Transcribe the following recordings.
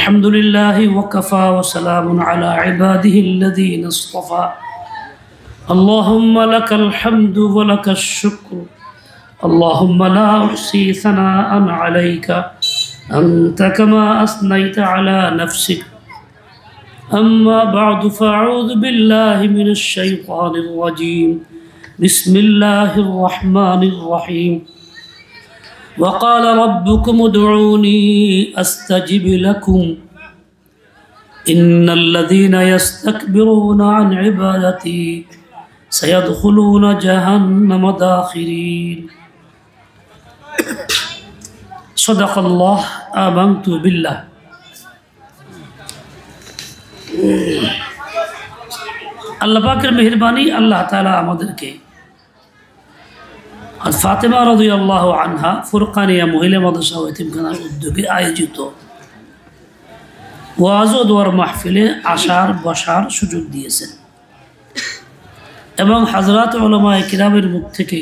الحمد لله وكفى وسلام على عباده الذين اصطفى اللهم لك الحمد ولك الشكر اللهم لا أحصي ثناء عليك أنت كما أثنيت على نفسك أما بعد فأعوذ بالله من الشيطان الرجيم بسم الله الرحمن الرحيم وقال ربكم ادعوني أستجب لكم إن الذين يستكبرون عن عبادتي سيدخلون جهنم داخرين صدق الله آمنت بالله আল্লাহ পাকের মেহেরবানি আল্লাহ তাআলা আমাদেরকে আর ফাতেমা রাদিয়াল্লাহু আনহা ফুরকানিয়া মহিলা মাদ্রাসা ও এতিমখানার উদ্যোগে আয়োজিত ওয়াজ ও দোয়ার মাহফিলে আসার বসার সুযোগ দিয়েছেন এবং হযরত উলামায়ে কিরামের মুখ থেকে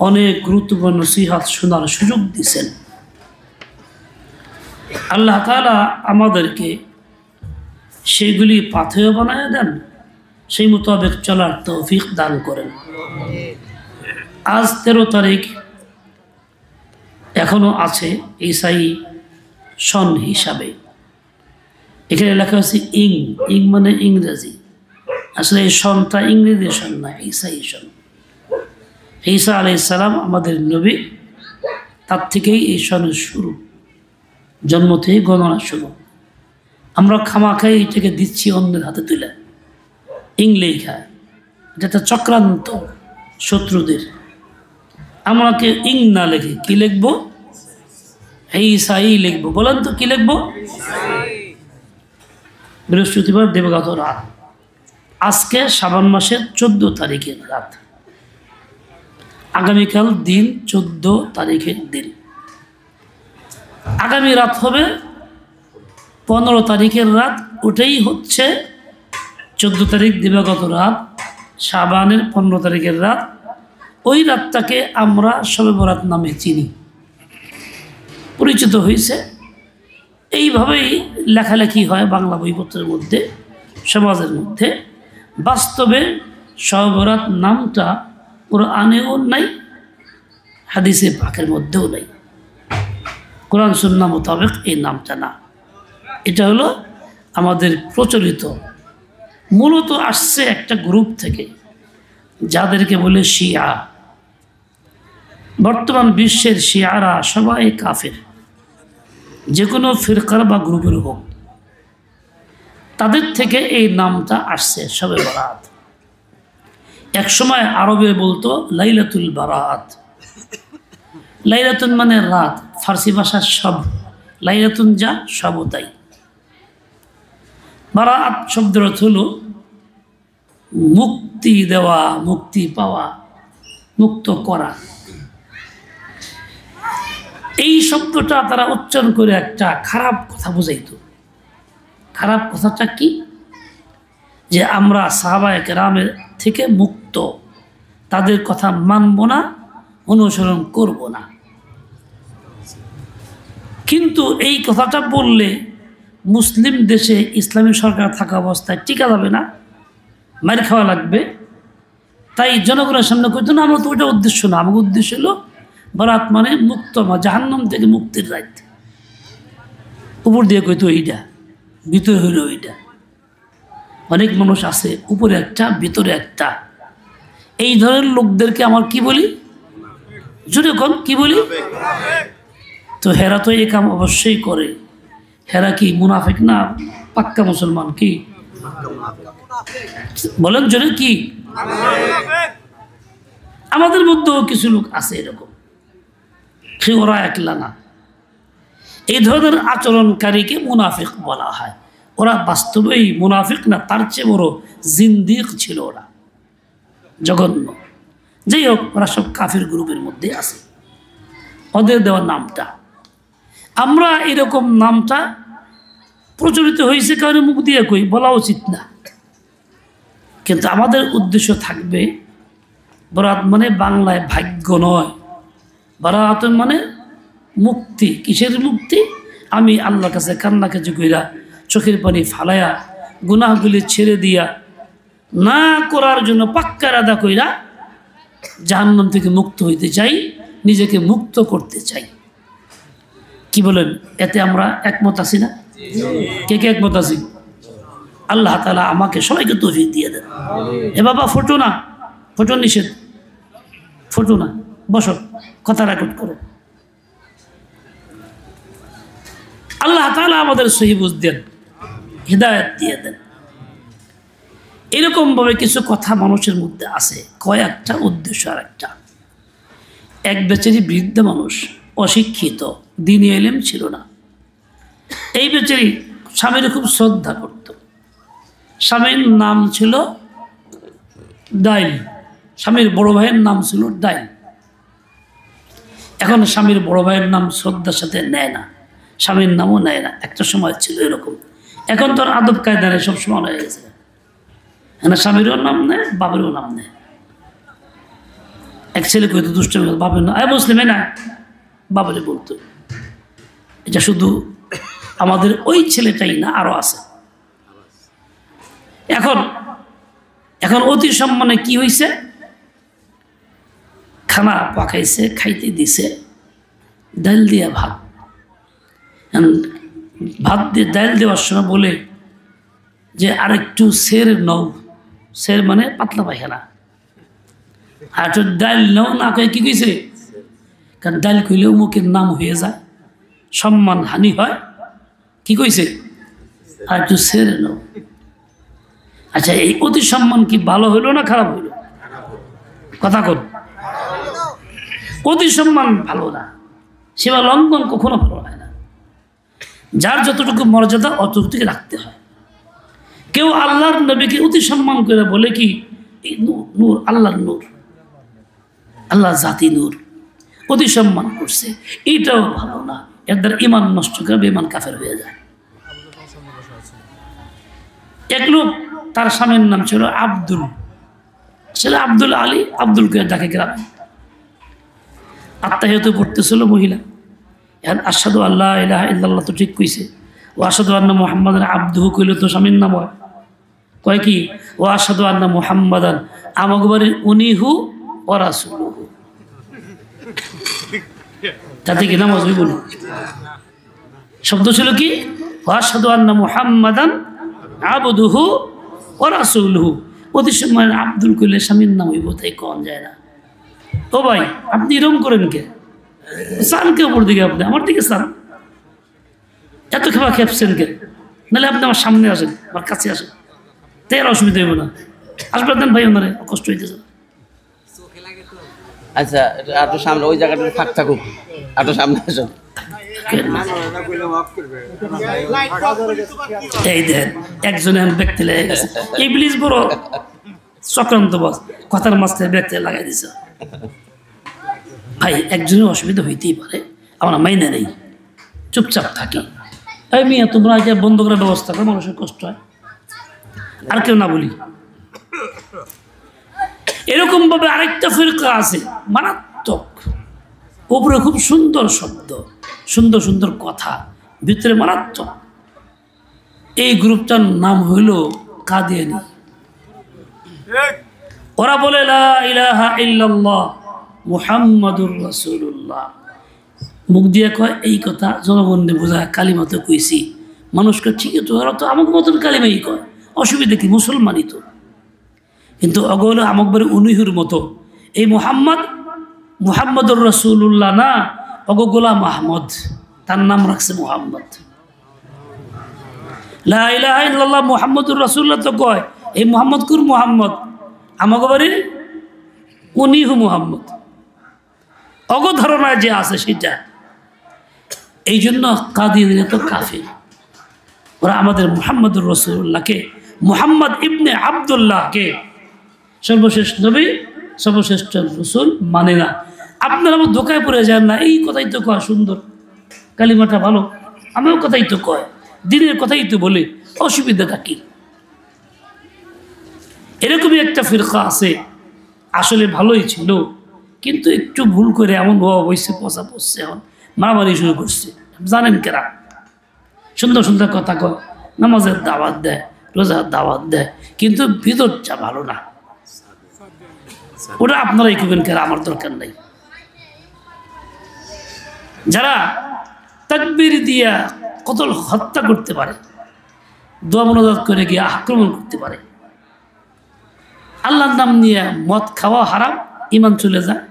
অনেক গুরুত্বপূর্ণ নসিহত শোনার সুযোগ দিয়েছেন। আল্লাহ তাআলা আমাদেরকে সেগুলি পাথেয় বানায় দেন, সেই মোতাবেক চলার তৌফিক দান করেন। আজ 13 তারিখ, এখনো আছে ঈসাই সন হিসাবে। এখানে লেখা আছে ইং মানে ইংরেজি, আসলে এই সনটা ইংরেজি সন না, ঈসাই সন। ঈসা আলাইহিস সালাম আমাদের নবী, তার থেকেই এই সনের শুরু, জন্ম থেকে গণনা শুরু। আমরা খামাখাই এটাকে দিচ্ছি অন্যের হাতে তুলে, ইংলেই খায়। এটা একটা চক্রান্ত শত্রুদের। আমাকে ইং না লিখে কি লিখবো? ঈসাই লিখবো। বলেন তো কি লিখবো? বৃহস্পতিবার দিবাগত রাত, আজকে শাবান মাসের 14 তারিখের রাত, আগামীকাল দিন 14 তারিখের দিন। আগামী রাত হবে 15 তারিখের রাত, ওটাই হচ্ছে 14 তারিখ দিবাগত রাত, শাবানের 15 তারিখের রাত। ওই রাতটাকে আমরা শবে বরাত নামে চিনি, পরিচিত হয়েছে। এইভাবেই লেখালেখি হয় বাংলা বইপত্রের মধ্যে, সমাজের মধ্যে। বাস্তবে শবে বরাত নামটা কোরআনেও নাই, হাদিসে পাকের মধ্যেও নাই। কোরআন সুন্নাহ মোতাবেক এই নামটা না, এটা হলো আমাদের প্রচলিত। মূলত আসছে একটা গ্রুপ থেকে, যাদেরকে বলে শিয়া। বর্তমান বিশ্বের শিয়ারা সবাই কাফের, যে কোনো ফিরকার বা গ্রুপের হোক, তাদের থেকে এই নামটা আসছে শবে বরাত। এক সময় আরবে বলতো লাইলাতুল বারাত। লাইলাতুন মানে রাত, ফার্সি ভাষার সব, লাইলাতুন যা সব তাই। বারাত শব্দের অর্থ হলো মুক্তি দেওয়া, মুক্তি পাওয়া, মুক্ত করা। এই শব্দটা তারা উচ্চারণ করে একটা খারাপ কথা বোঝাইতো। খারাপ কথাটা কি? যে আমরা সাহাবায়ে কেরামের থেকে মুক্ত, তাদের কথা মানব না, অনুসরণ করব না। কিন্তু এই কথাটা বললে মুসলিম দেশে ইসলামী সরকার থাকা অবস্থায় টিকা যাবে না, মার খাওয়া লাগবে। তাই জনগণের সামনে কইতো না, আমরা তো ওইটা উদ্দেশ্য না। আমার উদ্দেশ্য হলো বরাত মানে মুক্ত, জাহান্নাম থেকে মুক্তির রাত। উপর দিয়ে কইতো এইটা, ভিতরে হইল এইটা। অনেক মানুষ আছে উপরে একটা ভিতরে একটা। এই ধরনের লোকদেরকে আমার কি বলি? জোরে কোন কি বলি? তো হেরা তো এই কাম অবশ্যই করে। হেরা কি মুনাফিক না পাক্কা মুসলমান? কি বলেন জোরে? কি আমাদের মধ্যেও কিছু লোক আছে এরকম, সে ওরা একলা না। এই ধরনের আচরণকারীকে মুনাফিক বলা হয়। ওরা বাস্তবেই মুনাফিক না, তার চেয়ে বড় জিন্দিক ছিল ওরা, জঘন্য। যাই হোক, ওরা সব কাফির গ্রুপের মধ্যে আছে, ওদের দেওয়া নামটা। আমরা এরকম নামটা প্রচলিত হয়েছে কারণে মুখ দিয়ে কই, বলা উচিত না। কিন্তু আমাদের উদ্দেশ্য থাকবে বরাত মানে বাংলায় ভাগ্য নয়, বরাত মানে মুক্তি। কিসের মুক্তি? আমি আল্লাহর কাছে কান্নাকাজি কইরা চোখের পানি ফালাইয়া গুনাহগুলি ছেড়ে দিয়া না করার জন্য পাক্কা ইরাদা কইরা জাহান্নাম থেকে মুক্ত হইতে চাই, নিজেকে মুক্ত করতে চাই। কি বলেন, এতে আমরা একমত আছি না? কে কে একমত আছি? আল্লাহ তাআলা আমাকে সবাইকে তৌফিক দিয়ে দেন। এ বাবা ফটো না, ফটো নিষেধ, ফটো না, বসো, কথা রেকর্ড করো। আল্লাহ তাআলা আমাদের সহি বুঝ দেন, হিদায়াত দিয়ে দেন। এরকমভাবে কিছু কথা মানুষের মধ্যে আছে, কয়েকটা উদ্দেশ্য। আর এক বেচারি বৃদ্ধ মানুষ, অশিক্ষিত, দ্বীনি ইলম ছিল না। এই বেচারি স্বামীর খুব শ্রদ্ধা করত। স্বামীর নাম ছিল ডাইল, স্বামীর বড় ভাইয়ের নাম ছিল ডাইল। এখন স্বামীর বড় ভাইয়ের নাম শ্রদ্ধার সাথে নেয় না, স্বামীর নামও নেয় না। একটা সময় ছিল এরকম, এখন তোর আদব কায়দা নেই, সবসময় হয়ে গেছে। হ্যাঁ, স্বামীরও নাম নেয়, বাবারও নাম নেয়। এক ছেলে কইতো দুষ্ট, বাবার নাম মুসলিমে না, বাবারে বলতো। এটা শুধু আমাদের ওই ছেলেটাই না, আরো আছে। এখন অতি সম্মানে কি হয়েছে, খানা পাকাইছে, খাইতে দিছে, ডাল দিয়া ভাত। ভাত দিয়ে ডাল দেওয়ার সময় বলে যে আরেকটু সের নও, সের মানে পাতলা পায়খানা, আর একটু ডাল নাও না কয়ে কি কইছে, কারণ ডাল কইলে অমুকের নাম হয়ে যায়, সম্মান হানি হয়। কি কইছে, আর একটু সের নাও। আচ্ছা, এই অতি সম্মান কি ভালো হইলো না খারাপ হইল? কথা কর। অতি সম্মান ভালো না, সেবা লঙ্ঘন কখনো ভালো হয় না। যার যতটুকু মর্যাদা অতটুকু রাখতে হয়। কেউ আল্লাহর নবীকে অতি সম্মান করে বলে কি নূর, আল্লাহর নূর, আল্লাহ জাতি নূর, অতি সম্মান করছে, এইটাও ভালো না। এর দ্বারা ইমান নষ্ট করে বেঈমান কাফের হয়ে যায়। এক লোক, তার স্বামীর নাম ছিল আব্দুল, ছেলে আব্দুল আলী, আব্দুল কে ডাকে গ্রামে। আত্মাহিয়াত পড়তেছিল মহিলা। এখন আশহাদু আল্লাহ ইলাহা ইল্লাল্লাহ তো ঠিক কইছে, ও আশহাদু আন্না মুহাম্মাদান আবদুহু কইলে তো স্বামীর নাম হয়। কয় কি, ও আশহাদু আন্না মুহাম্মাদান, আমাকে বাড়ির উনিহু ওয়া রাসূলুহু, তাতে কি নামাজ হইব না? শব্দ ছিল কি, ও আশহাদু আন্না মুহাম্মাদান আবদুহু ওয়া রাসূলুহু। অতি সময় আব্দুল কইলে স্বামীর নাম হইব, তাই কন যায় না। ও ভাই, আপনি এরকম করেন কে? চান কে ওপর দিকে? আপনি আমার দিকে চান, এত খেপা খেপছেন কে? নাহলে আপনি আমার সামনে আসেন, আমার কাছে আসেন, তাই আর অসুবিধা হইব না। আসবেন দেন ভাই, ওনারে কষ্ট হইতেছে। আচ্ছা, একটু সামনে ওই জায়গাটা ফাঁক থাকুক, একটু সামনে আসুন। এই দেন একজনে ব্যক্তি লেগে গেছে, ইবলিস বড় চক্রান্ত বাস, কথার মাঝখানে ব্যক্তি লাগাই দিছে। ভাই, একজনের অসুবিধা হইতেই পারে, আমরা মাইনে নেই, চুপচাপ থাকি। এই মিয়া, তোমরা আগে বন্ধ করার ব্যবস্থা করো, মানুষের কষ্ট হয়, আর কেউ না বলি। এরকম ভাবে আরেকটা ফিরকা আছে মারাত্মক, উপরে খুব সুন্দর শব্দ, সুন্দর সুন্দর কথা, ভিতরে মারাত্মক। এই গ্রুপটার নাম হইল কাদিয়ানী। ওরা বলে লা ইলাহা ইল্লাল্লাহ মুহাম্মাদুর রাসূলুল্লাহ, মুখ দিয়ে কয় এই কথা, জনগণে বোঝায় কালিমা তো কইছি। মানুষকে ঠিকই তো, ওরা তো আমাকে মতন কালিমাই কয়, অসুবিধা কি, মুসলমানই তো। কিন্তু অগল আমক বাড়ি উনিহুর মতো এই মুহাম্মদুর রাসূলুল্লাহ না, অগ গোলাম আহমদ, তার নাম রাখছে মুহাম্মদ। লা ইলাহা ইল্লাল্লাহ মুহাম্মদুর রাসূলুল্লাহ তো কয়, এই মুহাম্মদ কুর মুহাম্মদ, আমক বাড়ির উনিহু মুহাম্মদ, অগ ধারণায় যে আছে সেটা। এই জন্য কাদিয়ানীরা তো কাফির। ওরা আমাদের মুহাম্মদুর রাসূলুল্লাহকে, মুহাম্মদ ইবনে আব্দুল্লাহকে সর্বশেষ নবী, সর্বশ্রেষ্ঠ রসুল মানে না। আপনারা আমার ধোকায় পড়ে যান না। এই কথাই তো কয় সুন্দর, কালিমাটা ভালো, আমিও কথাই তো কয়, দিনের কথাই তো বলে, অসুবিধাটা কি? এরকমই একটা ফিরকা আছে, আসলে ভালোই ছিল, কিন্তু একটু ভুল করে এমন হওয়া হয়েছে, পচা পড়ছে, এখন মারামারি শুরু করছে। জানেন কেরা? সুন্দর সুন্দর কথা কয়, নামাজের দাওয়াত দেয়, রোজার দাওয়াত দেয়, কিন্তু ভিতরটা ভালো না। ওটা আপনারাই করবেন, কেন আমার দরকার নেই। যারা তাকবীর দিয়া কতল হত্যা করতে পারে, দোয়া মোনাজাত করে গিয়ে আক্রমণ করতে পারে, আল্লাহর নাম নিয়ে মদ খাওয়া হারাম, ইমান চলে যায়।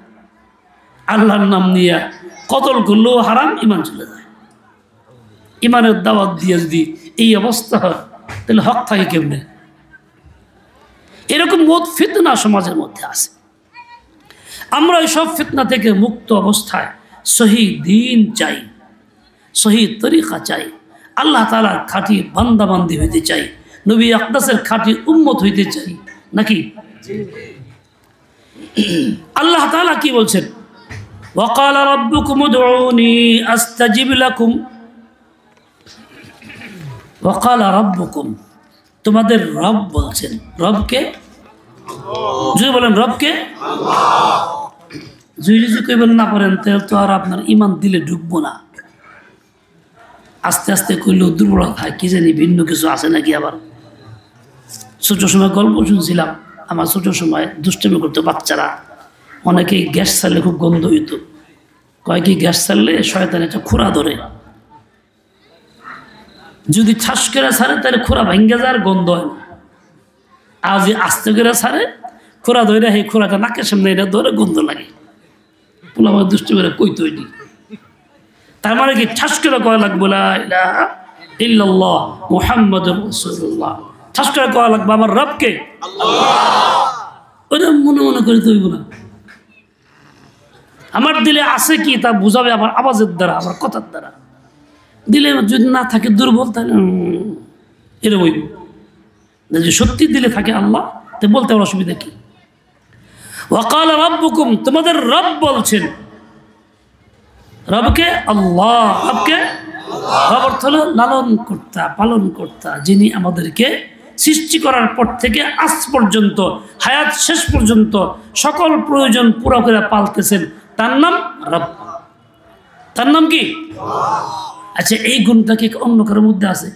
আল্লাহর নাম নিয়ে কতল করলেও হারাম, ইমান চলে যায়। ইমানের দাওয়াত দিয়ে যদি এই অবস্থা হয়, তাহলে হক থাকে কেমনে? এরকম মত ফিতনা সমাজের মধ্যে আছে। আমরা এই সব ফিতনা থেকে মুক্ত অবস্থায় সহি দ্বীন চাই, সহি তরিকা চাই, আল্লাহ তাআলার খাঁটি বান্দাবান্দি হইতে চাই, নবী আকদাসের খাঁটি উম্মত হইতে চাই, নাকি? আল্লাহ তাআলা কি বলছেন? وقال ربكم ادعوني استجب لكم وقال ربكم, তোমাদের রব বলছেন। রবকে যদি বলেন রবকে যদি কইবেন না পারেন, তাহলে তো আর আপনার ইমান দিলে ঢুকবো না। আস্তে আস্তে কইলেও দুর্বলতা হয়, কি জানি ভিন্ন কিছু আছে নাকি। আবার ছোট সময় গল্প শুনছিলাম, আমার ছোট সময় দুষ্টমি করতো বাচ্চারা, অনেকেই গ্যাস ছাড়লে খুব গন্ধ হইতো, কয় কি গ্যাস ছাড়লে শয়তান একটা খোঁড়া ধরে, যদি ঠাস করে ছাড়ে তাহলে খোঁড়া ভেঙ্গে যায়, আর গন্ধ হয় না। আর যে আস্তে করে ছাড়ে খোঁড়া ধরে, সেই খোঁড়াটা নাকের সামনে এটা ধরে গন্ধ লাগে। পোলা আমার দুষ্ট করে কই তৈরি, তার মানে কি ঠাস করে কয়া লাগবো লা ইলাহা ইল্লাল্লাহ মুহাম্মাদুর রাসূলুল্লাহ, ঠাস করে কয়া লাগবে আমার রবকে ওটা মনে মনে করে তৈব না। আমার দিলে আছে কি তা বুঝাবে আমার আওয়াজের দ্বারা, আমার কথার দ্বারা। দিলে যদি না থাকে দুর্বল, তাহলে এরকম হইব। যদি সত্যি দিলে থাকে আল্লাহ, তো বলতে আমার অসুবিধা কি? ওয়াকাল রাব্বুকুম, তোমাদের রব বলছেন। রবকে আল্লাহ, রবকে রব অর্থ হলো লালন কর্তা, পালন কর্তা, যিনি আমাদেরকে সৃষ্টি করার পর থেকে আজ পর্যন্ত, হায়াত শেষ পর্যন্ত সকল প্রয়োজন পুরো করে পালতেছেন, তার নাম রব। তার নাম কি? আচ্ছা, এই গুণটা কি অন্য কারোর মধ্যে আছে?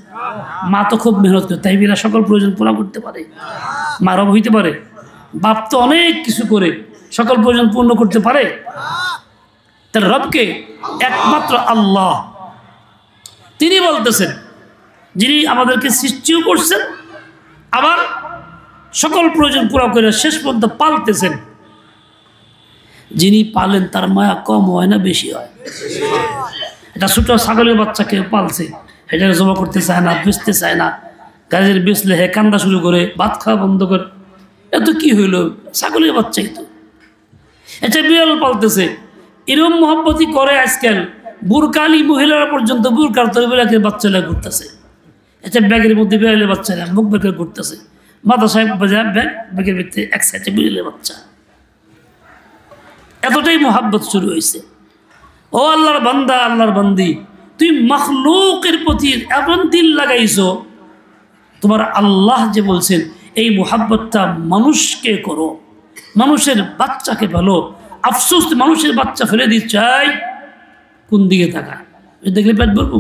মা তো খুব মেহনত করে, তাই বিরা সকল প্রয়োজন পুরা করতে পারে, মা রব হইতে পারে। বাপ তো অনেক কিছু করে সকল প্রয়োজন পূর্ণ করতে পারে। তার রবকে একমাত্র আল্লাহ, তিনি বলতেছেন, যিনি আমাদেরকে সৃষ্টিও করছেন, আবার সকল প্রয়োজন পুরা করে শেষ পর্যন্ত পালতেছেন। যিনি পালেন তার মায়া কম হয় না বেশি হয়? এটা ছোট ছাগলের বাচ্চাকে পালছে, এটা জমা করতে চায় না, বেচতে চায় না, গাছের বেচলে হে কান্দা শুরু করে, ভাত খাওয়া বন্ধ করে। এত কি হইল? ছাগলের বাচ্চাই তো। এটা বিড়াল পালতেছে, এরকম মহব্বতই করে আজকাল বুরকালি মহিলারা পর্যন্ত বুরকার তরে বেড়াকে বাচ্চারা ঘুরতেছে। এটা ব্যাগের মধ্যে বিড়ালের বাচ্চারা মুখ বের করে ঘুরতেছে, মাথা সাহেব বাজায় ব্যাগ, ব্যাগের ভিতরে এক সাইডে বিড়ালের বাচ্চা। এতটাই মহাব্বত শুরু হয়েছে। ও আল্লাহর বান্দা, আল্লাহর বান্দি, তুই মখলুকের প্রতি এমন দিল লাগাইছো, তোমার আল্লাহ যে বলছেন এই মোহাব্বতটা মানুষকে করো, মানুষের বাচ্চাকে ভালো। আফসোস, মানুষের বাচ্চা ফেলে দিতে চাই, কোন দিকে থাকা দেখলে পেট বলবো।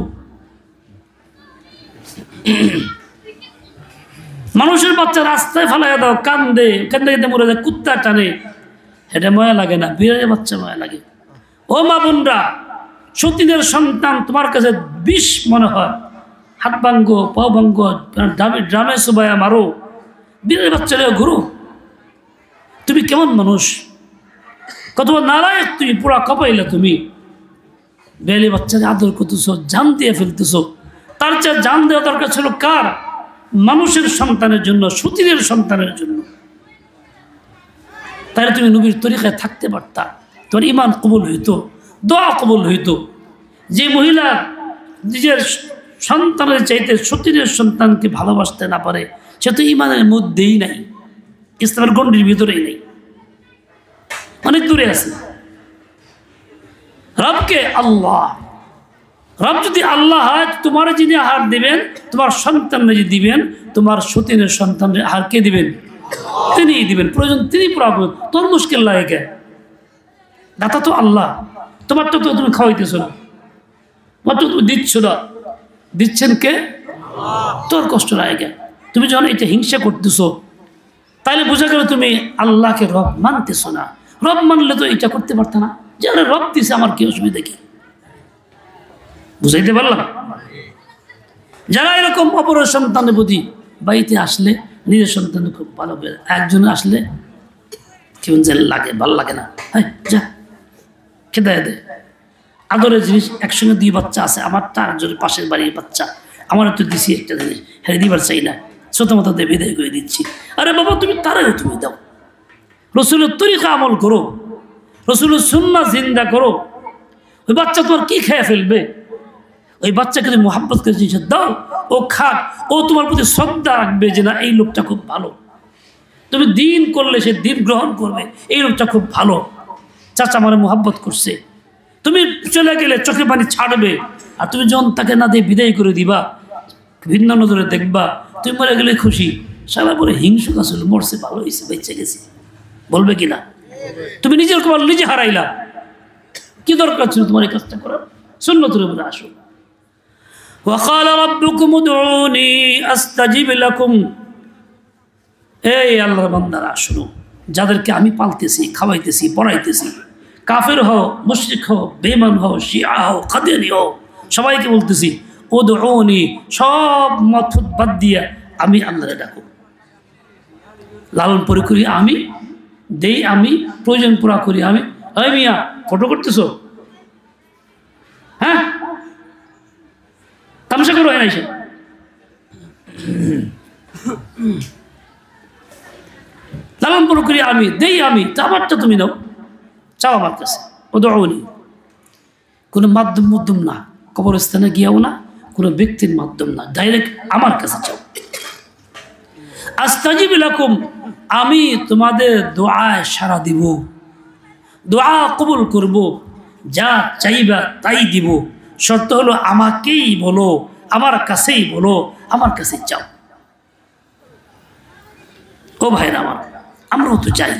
মানুষের বাচ্চা রাস্তায় ফেলাই দাও, কান্দে, কান্দে কান্দে মরে যায়, কুত্তা টানে, এটা মায়া লাগে না? বিড়ালের বাচ্চা মায়া লাগে। ও মা বোনরা, সতীনের সন্তান তোমার কাছে বিষ মনে হয়, হাত ভাঙ্গ, পাও ভাঙ্গ, ড্রামে সুবায়া মারো, বিড়ালের বাচ্চারা ঘুরো। তুমি কেমন মানুষ? কত নালায়েক তুমি, পুরা কপাইলা তুমি। বিড়ালের বাচ্চাকে আদর করতেছ, জান দিয়ে ফেলতেছ। তার চেয়ে জান দেওয়া দরকার ছিল কার? মানুষের সন্তানের জন্য, সতীনের সন্তানের জন্য। তাহলে তুমি নবীর তরিকায় থাকতে পারতা, তোমার ইমান কবুল হইতো, দোয়া কবুল হইতো। যে মহিলা নিজের সন্তানের চাইতে সতীনের সন্তানকে ভালোবাসতে না পারে, সে তো ইমানের মধ্যেই নাই, ইসলামের গণ্ডির ভিতরেই নেই, অনেক দূরে আছে। রবকে আল্লাহ, রব যদি আল্লাহ হয়, তোমার যিনি আহার দিবেন, তোমার সন্তানরা যে দিবেন, তোমার সতীনের সন্তানের আহার কে দিবেন? তিনি দিবেন। প্রয়োজন তিনি পুরা করবেন। তোর মুশকিল লাগে কে? দাতা তো আল্লাহ, তোমার তো তুমি খাওয়াইতেছ না, তোমার তো তুমি দিচ্ছ না। দিচ্ছেন কে? তোর কষ্ট লাগে। তুমি যখন এটা হিংসা করতেছো তাহলে বোঝা গেল তুমি আল্লাহকে রব মানতেছো না। রব মানলে তো এটা করতে পারতো না, যে আরে রব দিছে আমার কি অসুবিধা কি? বুঝাইতে পারলাম? যারা এরকম অপরের সন্তানের প্রতি বাড়িতে আসলে নিজের সন্তান খুব ভালো করে, একজন আসলে কেমন যেন লাগে, ভালো লাগে না, হ্যাঁ যা খেতে দে। আদরের জিনিস একসঙ্গে 2 বাচ্চা আছে, আমারটা একজনের পাশের বাড়ির বাচ্চা, আমার তো দিছি একটা জিনিস, হ্যাঁ দিবার চাই না, ছোট মতো দিয়ে বিদায় করে দিচ্ছি। আরে বাবা তুমি তারাই তুমি দাও, রসুলের তরিকা আমল করো, রসুলের সুন্নাহ জিন্দা করো। ওই বাচ্চা তোমার কি খেয়ে ফেলবে? ওই বাচ্চাকে তুমি মোহাব্বত করে জিনিস দাও, ও খাক, ও তোমার প্রতি শ্রদ্ধা রাখবে যে না এই লোকটা খুব ভালো। তুমি দিন করলে সে দিন গ্রহণ করবে, এই লোকটা খুব ভালো, চাচা আমার মোহাব্বত করছে। তুমি চলে গেলে চোখে পানি ছাড়বে, আর তুমি যখন তাকে না দিয়ে বিদায় করে দিবা, ভিন্ন নজরে দেখবা, তুমি মরে গেলে খুশি, সারা পরে হিংসুক আসলে মরছে, ভালো হয়েছে, বেঁচে গেছে, বলবে কিনা? তুমি নিজের কপাল নিজে হারাইলা, কি দরকার ছিল তোমার এই কাজটা করার? সুন্নতের উপরে আসো। وقال ربكم ادعوني استجب لكم। এই আল্লাহর বান্দারা শুনো, যাদেরকে আমি পালতেছি, খাওয়াইতেছি, পড়াইতেছি, কাফের হও, মুশরিক হও, বেঈমান হও, শিয়া হও, কাদিয়ানি হও, সবাইকে বলতেছি উদউনি, সব মত বাদ দিয়ে আমি আল্লাহরে ডাকো, লালন পরি করি আমি, দেই আমি, প্রয়োজন পুরা করি আমি। এই মিয়া ফটো করতেছো? হ্যাঁ তামসা করো না, এসে লালন পালন করি আমি, দেই আমি, তা আমারটা তুমি দাও, চাও আমার কাছে। উদউনি, কোনো মাধ্যম মাধ্যম না, কবরস্থানে গিয়েও না, কোনো ব্যক্তির মাধ্যম না, ডাইরেক্ট আমার কাছে চাও। আস্তাজিব লাকুম, আমি তোমাদের দোয়ায় সাড়া দিব, দোয়া কবুল করব, যা চাইবা তাই দিব। শর্ত হলো আমাকেই বলো, আমার কাছেই বলো, আমার কাছে চাও। ও ভাইরা আমার, আমরাও তো চাই,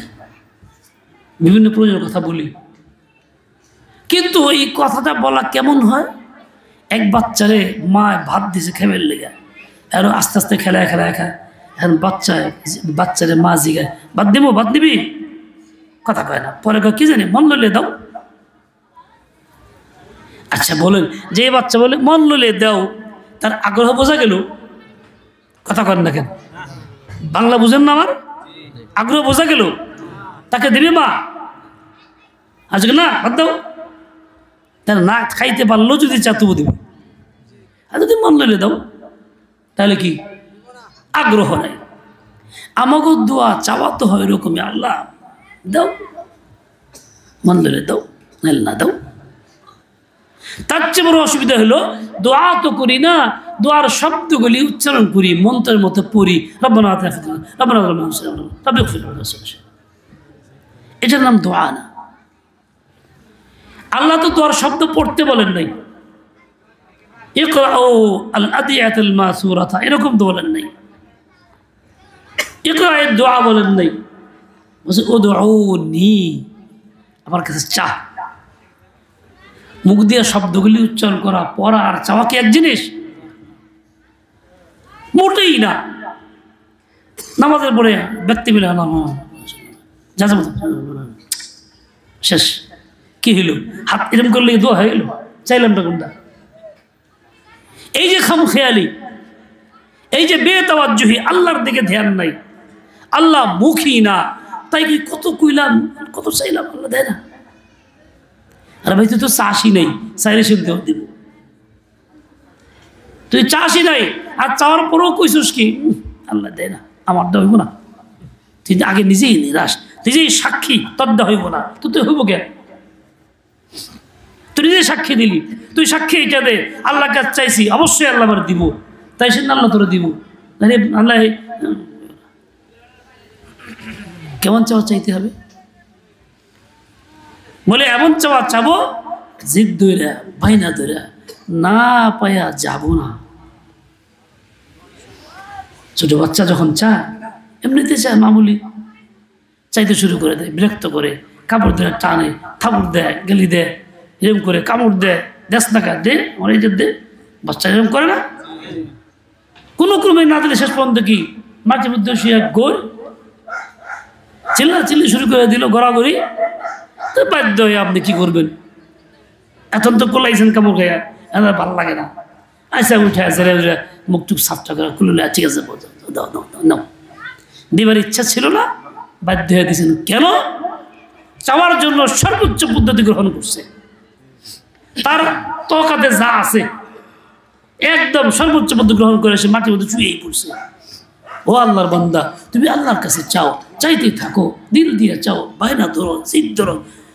বিভিন্ন প্রয়োজনের কথা বলি, কিন্তু এই কথাটা বলা কেমন হয়? এক বাচ্চারে মা ভাত দিছে খেবের লেগে, আরো আস্তে আস্তে খেলায় খেলায় খায়, এখন বাচ্চারে মা জিগায় ভাত দিব, ভাত দিবি, কথা কয় না, পরে কয় কি জানি মন লইলে দাও। আচ্ছা বলেন, যে বাচ্চা বলে মন লইলে দাও, তার আগ্রহ বোঝা গেল? কথা কন না কেন? বাংলা বুঝেন না আমার? আগ্রহ বোঝা গেল? তাকে দেবে মা? আজকে না ভাত দাও, তার না খাইতে পারলেও যদি চা তবু দেবে, আর যদি মন লইলে দাও, তাহলে কি আগ্রহ নাই। আমাকে দোয়া চাওয়া তো হয় এরকমই, আল্লাহ দাও, মন লইলে দাও, নাইলে না দাও। তার চেয়ে বড় অসুবিধা হলো দোয়া তো করি না, দোয়ার শব্দগুলি উচ্চারণ করি, মন্ত্রের মতো পড়ি, রব্বানা আতিনা ফিদ দুনিয়া, রব্বানা যালামনা আনফুসানা, রব্বি ইগফির লানা, এটার নাম দোয়া না। আল্লাহ তো দোয়ার শব্দ পড়তে বলেন নাই, ইকরাউ আল আদিয়াতুল মাসুরাতা এরকম তো বলেন নাই, ইকরা'য়ের দোয়া বলেন নাই, বলছে উদউনি, আমার কাছে চা। মুখ দিয়ে শব্দগুলি উচ্চারণ করা, পড়া আর চাওয়া কি এক জিনিস? মোটেই না। নামাজের পরে ব্যক্তি মিলে যা যা শেষ, কি হইল? হাত এরম করলে দোয়া হয়ে গেল, চাইলাম না কোনটা? এই যে খামখেয়ালি, এই যে বেতাওয়াজ্জুহি, আল্লাহর দিকে ধ্যান নাই, আল্লাহ মুখী না, তাই কি কত কইলাম, কত চাইলাম, আল্লাহ দেয় না। আর ভাই তুই তো চাষি নেই, চাইলে শুনতে দিব, তুই চাষি নাই, আর চাওয়ার পরেও কইছিস কি আল্লাহ দেয় না, আমার দা হইব না। তুই আগে নিজেই নিরাশ, নিজেই সাক্ষী, তোর দা হইব না, তো তুই হইব কে? তুই নিজেই সাক্ষী দিলি, তুই সাক্ষী এটা দে, আল্লাহ কাছে চাইছি, অবশ্যই আল্লাহ আমার দিব, তাই সে আল্লাহ তোরা দিব। আল্লাহ কেমন চাওয়া চাইতে হবে? বলে এমন চাওয়া চাবো, জিদ ধরে বাইনা ধরে না পায়া যাব না। ছোট বাচ্চা যখন চায় এমনিতে চায়, মামুলি চাইতে শুরু করে দেয়, বিরক্ত করে, কাপড় ধরে টানে, থাপড় দেয়, গেলি দেয়, এরকম করে কামড় দেয়, দেশ নাকা দে, আমার এই যে দে, বাচ্চা এরকম করে না? কোনো ক্রমে না দিলে শেষ পর্যন্ত কি মাটির মধ্যে শুয়ে গোল চিল্লি শুরু করে দিল, গড়াগড়ি। তো বাধ্য হয়ে আপনি কি করবেন? এখন তো কোলাইছেন কামড় খাইয়া, আমার ভালো লাগে না। আচ্ছা উঠে আসে মুখ টুক সাফটা করে খুললে, ঠিক আছে দাও দাও দাও, দিবার ইচ্ছা ছিল না, বাধ্য হয়ে দিয়েছেন। কেন? চাওয়ার জন্য সর্বোচ্চ পদ্ধতি গ্রহণ করছে, তার তকাতে যা আছে একদম সর্বোচ্চ পদ্ধতি গ্রহণ করে সে মাটির মধ্যে শুয়েই পড়ছে। ও আল্লাহর বান্দা, তুমি আল্লাহর কাছে চাও, চাইতেই থাকো, দিল দিয়ে চাও, বাইনা ধরো, জিদ ধরো।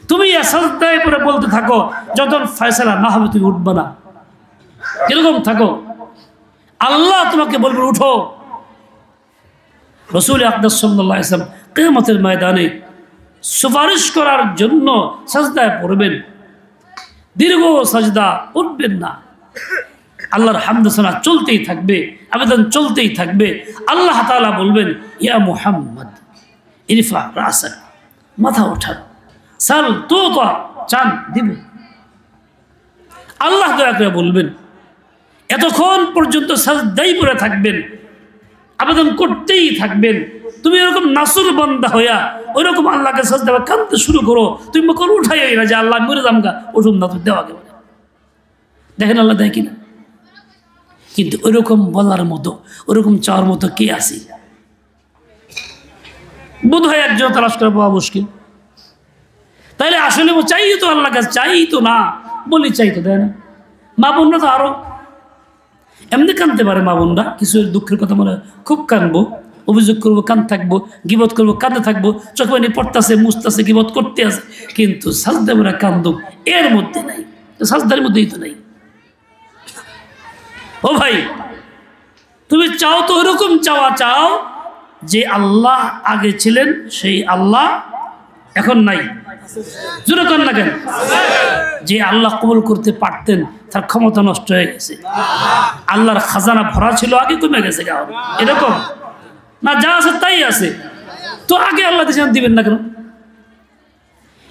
তুমি সাজদায় করে বলতে থাকো, যখন ফয়সালা না হবে তুমি উঠবে না। কিরকম থাকো, আল্লাহ তোমাকে বলবেন উঠো। রাসূল আকরাম সাল্লাল্লাহু আলাইহি ওয়াসাল্লাম কিয়ামতের ময়দানে সুপারিশ করার জন্য সাজদায় পড়বেন, দীর্ঘ সাজদা, উঠবেন না। আল্লাহর হামদ সানা চলতেই থাকবে, আবেদন চলতেই থাকবে। আল্লাহ তাআলা বলবেন, ইয়া মুহাম্মদ ইরফা রাসাক, মাথা ওঠান, সাল তুতা, চান দিবে। আল্লাহ দয়া করে বলবেন, এতক্ষণ পর্যন্ত সাজদাই পড়ে থাকবেন, আবেদন করতেই থাকবেন। তুমি এরকম নাসুর বান্দা হইয়া ওইরকম আল্লাহকে সাজদা কাঁদতে শুরু করো, তুমি মুখ উঠাই না যে আল্লাহ মরে যামগা, ওরকম না তুমি দেওয়া গেলে। দেখেন আল্লাহ দেয় কিনা? কিন্তু ওইরকম বলার মতো, ওরকম চাওয়ার মতো কে আছে? বোধ হয় একজন তালাশ করে পাওয়া মুশকিল। তাইলে আসলে ও চাই তো আল্লাহ কাছে, চাই তো না বলি, চাই তো দেয় না। মা বোনরা তো আরো এমনি কাঁদতে পারে। মা বোনরা কিছু দুঃখের কথা মনে খুব কাঁদবো, অভিযোগ করবো, কান থাকবো, গিবত করবো, কাঁদতে থাকবো, চোখ পানি পড়তেছে, মুছতেছে, গিবত করতে আছে, কিন্তু সাজদা করে কান্দো এর মধ্যে নাই, সাজদার মধ্যেই তো নাই। ও ভাই, তুমি চাও তো ওইরকম চাওয়া চাও যে আল্লাহ আগে ছিলেন, সেই আল্লাহ এখন নাই। জোরে কর না কেন? যে আল্লাহ কবুল করতে পারতেন তার ক্ষমতা নষ্ট হয়ে গেছে। আল্লাহর খাজানা ভরা ছিল, আগে কমে গেছে। এরকম না, যা আছে তাই আছে, তো আগে আল্লাহ দিবেন না কেন?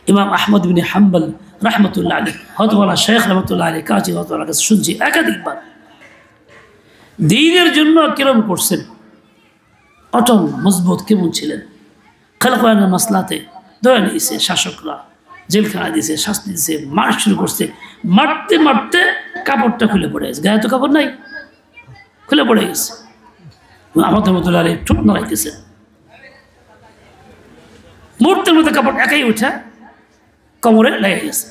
ইমাম আহমদ বিন হাম্বল রাহমাতুল্লাহ আলাইহি, হযরত শেখ রাহমাতুল্লাহ আলাইহি কাছে হযরত কাছে শুনছি একাধিকবার, দ্বীনের জন্য কিরম করছেন, অটল মজবুত কেমন ছিলেন। খেলাফতের মাসলাতে দয়া নিয়েছে, শাসকরা জেলখানা দিয়েছে, শাস্তি দিয়েছে, মার শুরু করছে, মারতে মারতে কাপড়টা খুলে পড়ে গেছে, গায়ে তো কাপড় নাই, খুলে পড়ে গেছে। আহমদ রহমতুল্লাহ আলাইহি ঠোঁট নাড়াইতেছে, মুহূর্তের মধ্যে কাপড় একাই উঠে কোমরে লেগে গেছে।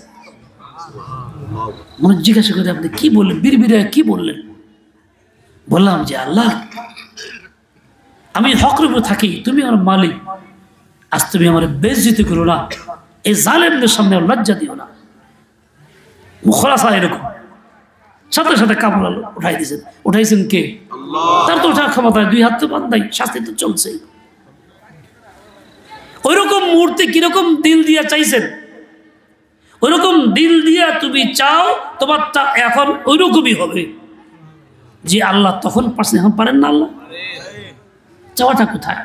মনে জিজ্ঞাসা করে, আপনি কি বললেন? বিড়বিড়ে কি বললেন? বললাম যে আল্লাহ, আমি হকের উপর থাকি, তুমি আমার মালিক, আজ তুমি আমার বেইজ্জতি করো না, এই জালেমদের সামনে লজ্জা দিও না। মুখলাসা এরকম সাথে সাথে কাপড় উঠাই দিয়েছেন। উঠাইছেন কে? তার তো ওঠার ক্ষমতা, দুই হাত তো বান্ধাই, শাস্তি তো চলছেই। ওইরকম মুহূর্তে কিরকম দিল দিয়া চাইছেন, ওইরকম দিল দিয়া তুমি চাও, তোমারটা এখন ওইরকমই হবে। যে আল্লাহ তখন পারছেন, এখন পারেন না। আল্লাহ চাওয়াটা কোথায়?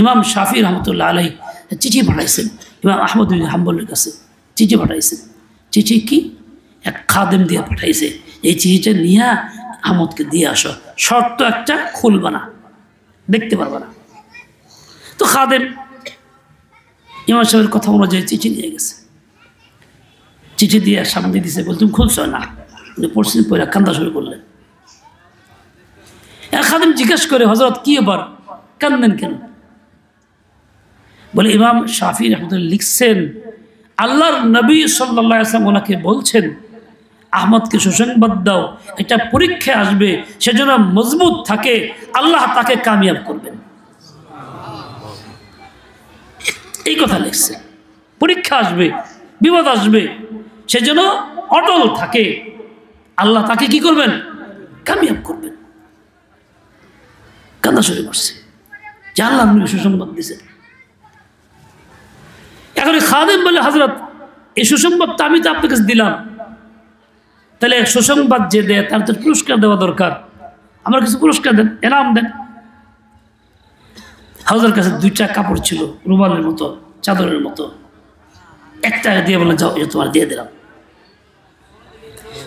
ইমাম শাফি রহমতুল্লাহ আলাইহি চিঠি পাঠাইছেন ইমাম আহমদ বিন হাম্বলের কাছে, চিঠি পাঠাইছেন। চিঠি কি? এক খাদেম দিয়ে পাঠাইছে, এই চিঠিটা নিয়ে আহমদকে দিয়ে আসো, শর্ত একটা, খুলবা না, দেখতে পারবা না। তো খাদেম ইমাম সাহেবের কথা অনুযায়ী চিঠি নিয়ে গেছে, চিঠি দিয়ে সামনে দিছে, বল তুমি খুলছ না। উনি পড়ছেন, পড়া কান্দা শুরু করলেন। খাদেম জিজ্ঞেস করে, হযরত কি এবার কান্দেন কেন? বলে ইমাম শাফি রহমতুল্লাহ লিখছেন, আল্লাহর নবী সাল্লাল্লাহু আলাইহি ওয়াসাল্লাম ওনাকে বলছেন, আহমদকে সুসংবাদ দাও, একটা পরীক্ষা আসবে, সেজন্য মজবুত থাকে, আল্লাহ তাকে কামিয়াব করবেন। এই কথা লিখছে, পরীক্ষা আসবে, বিপদ আসবে, সেজন্য অটল থাকে, আল্লাহ তাকে কি করবেন? কামিয়াব করবেন। কান্না শুরু করছে যে আল্লাহ নবী সুসংবাদ দিয়েছেন। এখন খাদেম বলে, হযরত এই সুসংবাদটা আমি তো আপনার কাছে দিলাম, তাহলে সুসংবাদ যে দেয় তার তো পুরস্কার দেওয়া দরকার, আমার কিছু পুরস্কার দেন, এনাম দেন। হযরতের কাছে দুইটা কাপড় ছিল, রুমালের মতো, চাদরের মতো, একটা দিয়ে বলে যাও, এটা তোমার দিয়ে দিলাম।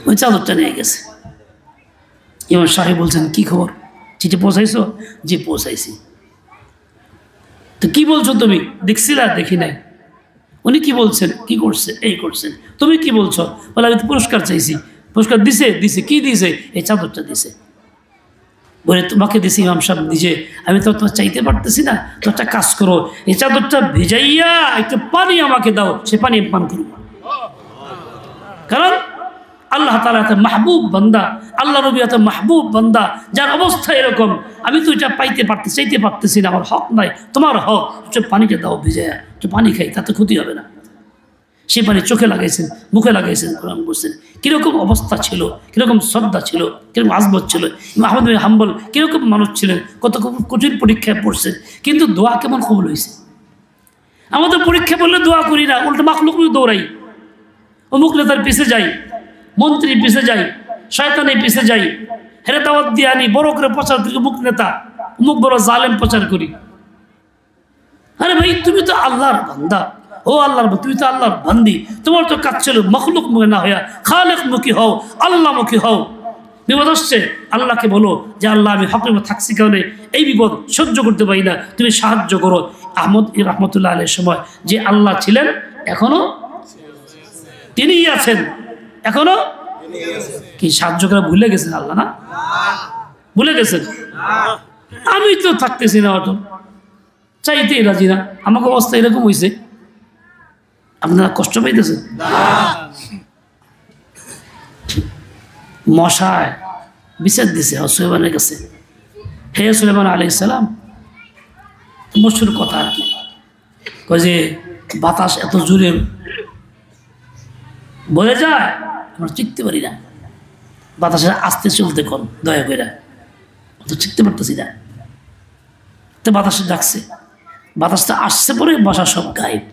ওই চাদরটা নিয়ে গেছে, ইমাম সাহেব বলছেন কি খবর, চিঠি পৌঁছাইছো? জি পৌঁছাইছি। তো কি বলছো তুমি? দেখছিলা? দেখি নাই। উনি কি বলছেন? কি করছে? এই করছেন। তুমি কি বলছো? বলে আমি তো পুরস্কার চাইছি। পুরস্কার দিছে? দিছে। কি দিছে? এই চাদরটা দিছে। বলে তোমাকে দিছি ইমাম সাহেব নিজে, আমি তো তোমার চাইতে পারতেছি না, তো একটা কাজ করো, এই চাদরটা ভিজাইয়া একটু পানি আমাকে দাও, সে পানি পান করবো। কারণ আল্লাহ তাআলা এত মাহবুব বান্দা, আল্লাহ নবী এত মাহবুব বান্দা, যার অবস্থা এরকম, আমি তো এটা পাইতে পারতেছি, চাইতে পারতেছি না, আমার হক নাই, তোমার হক, একটু পানিটা দাও ভিজাইয়া, একটু পানি খাই, তাতে ক্ষতি হবে না। সে পানি চোখে লাগাইছেন, মুখে লাগাইছেন, কোরআন বলছেন। কীরকম অবস্থা ছিল, কীরকম শ্রদ্ধা ছিল, কীরকম আজমত ছিল। আহমদ বিন হাম্বল কীরকম মানুষ ছিলেন, কত কঠিন পরীক্ষায় পড়ছেন, কিন্তু দোয়া কেমন কবুল হয়েছে। আমাদের পরীক্ষা বললে দোয়া করি না, উল্টো মাখলুক দৌড়াই, অমুক নেতার পিছে যাই, মন্ত্রী পিছে যাই, শয়তানের পিছে যাই, হেরে দাওয়াত দিয়ে আনি, বড় করে প্রচার করি, অমুক নেতা, অমুক বড় জালেম প্রচার করি। আরে ভাই তুমি তো আল্লাহর বান্দা, ও আল্লাহর, তুমি তো আল্লাহর বান্দি, তোমার তো কাজ ছিল মখলুক মুখে না হইয়া খালেক মুখী হও, আল্লাহ মুখী হও। বিপদ আসছে, আল্লাহকে বলো যে আল্লাহ আমি হকের মধ্যে থাকছি কারণে এই বিপদ সহ্য করতে পারি না, তুমি সাহায্য করো। আহমদ রহমতুল্লাহ আলাইহির সময় যে আল্লাহ ছিলেন, এখনো তিনিই আছেন, এখনো কি সাহায্য করে ভুলে গেছেন আল্লাহ? না ভুলে গেছেন? আমি তো থাকতেছি না, অটল চাইতেই রাজি না, আমাকে অবস্থা এরকম হয়েছে, আপনারা কষ্ট পাইতেছেন? মশায় বিচার দিছে সুলেমানের কাছে, হে সুলেমান আলাইহিস সালাম, মশুর কথা আর কি, কয় যে বাতাস এত জোরে বলে যায়, আমরা চিকতে পারি না, বাতাসের আস্তে চলতে কম, দয়া করে তো চিকতে পারতেছি না। তো বাতাসে ডাকছে, বাতাসটা আসছে পরে মশা সব গায়েব।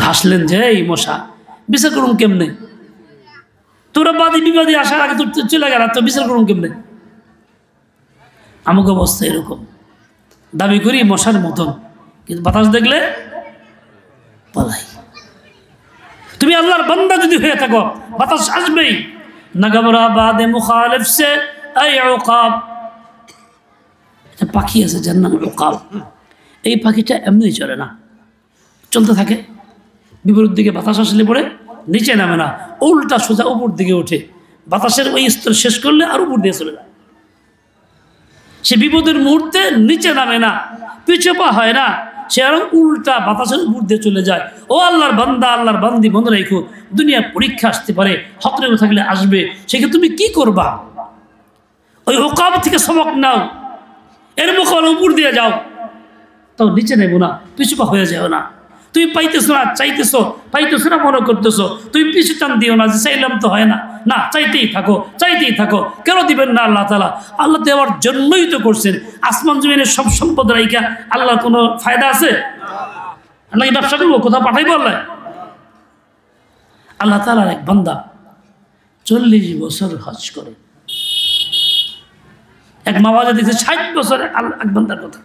হাসলেন যে এই মশা বিচার করুন কেমনে, তোরা বাদী বিবাদী আসার আগে তোর চলে গেল, তো বিচার করুন কেমনে? আমাকে অবস্থা এরকম, দাবি করি মশার মতন, কিন্তু বাতাস দেখলে পালাই। তুমি আল্লাহর বান্দা যদি হয়ে থাকো, বাতাস আসবেই। নাগাবরা বাদে মুখালিফ সে এই উকাব, একটা পাখি আছে যার নাম উকাব। এই পাখিটা এমনি চলে না, চলতে থাকে, বিপরীত দিকে বাতাস আসলে পরে নিচে নামে না, উল্টা সোজা উপর দিকে ওঠে, বাতাসের ওই স্তর শেষ করলে আর উপর দিয়ে চলে যায়। সে বিপদের মুহূর্তে নিচে নামে না, পিছু পা হয় না, সে আরো উল্টা বাতাসের উপর দিয়ে চলে যায়। ও আল্লাহর বান্দা, আল্লাহর বান্দি, মনে রেখো দুনিয়ার পরীক্ষা আসতে পারে, হকরে থাকলে আসবে, সেখানে তুমি কি করবা? ওই ওকাব থেকে সবক নাও, এর মুখে উপর দিয়ে যাও, তাও নিচে নেব না, পিছু পা হয়ে যাও না। তুমি পাইতেছো না, চাইতেছো, পাইতেছো না মনে করতেছো, তুমি পিছু টান দিও না যে চাইলাম তো হয় না, না চাইতেই থাকো, চাইতেই থাকো। কেন দিবেন না আল্লাহ তাআলা? আল্লাহ দেওয়ার জন্যই তো করছেন। আসমান জমিনের সব সম্পদ রাইখা আল্লাহর কোনো ফায়দা আছে? আল্লাহ কি ব্যবসা করবো, কোথাও পাঠাইবো? আল্লাহ তাআলার এক বান্দা 40 বছর হজ করে, এক মাওয়াজে দেখছে 60 বছর এক বান্দার কথা,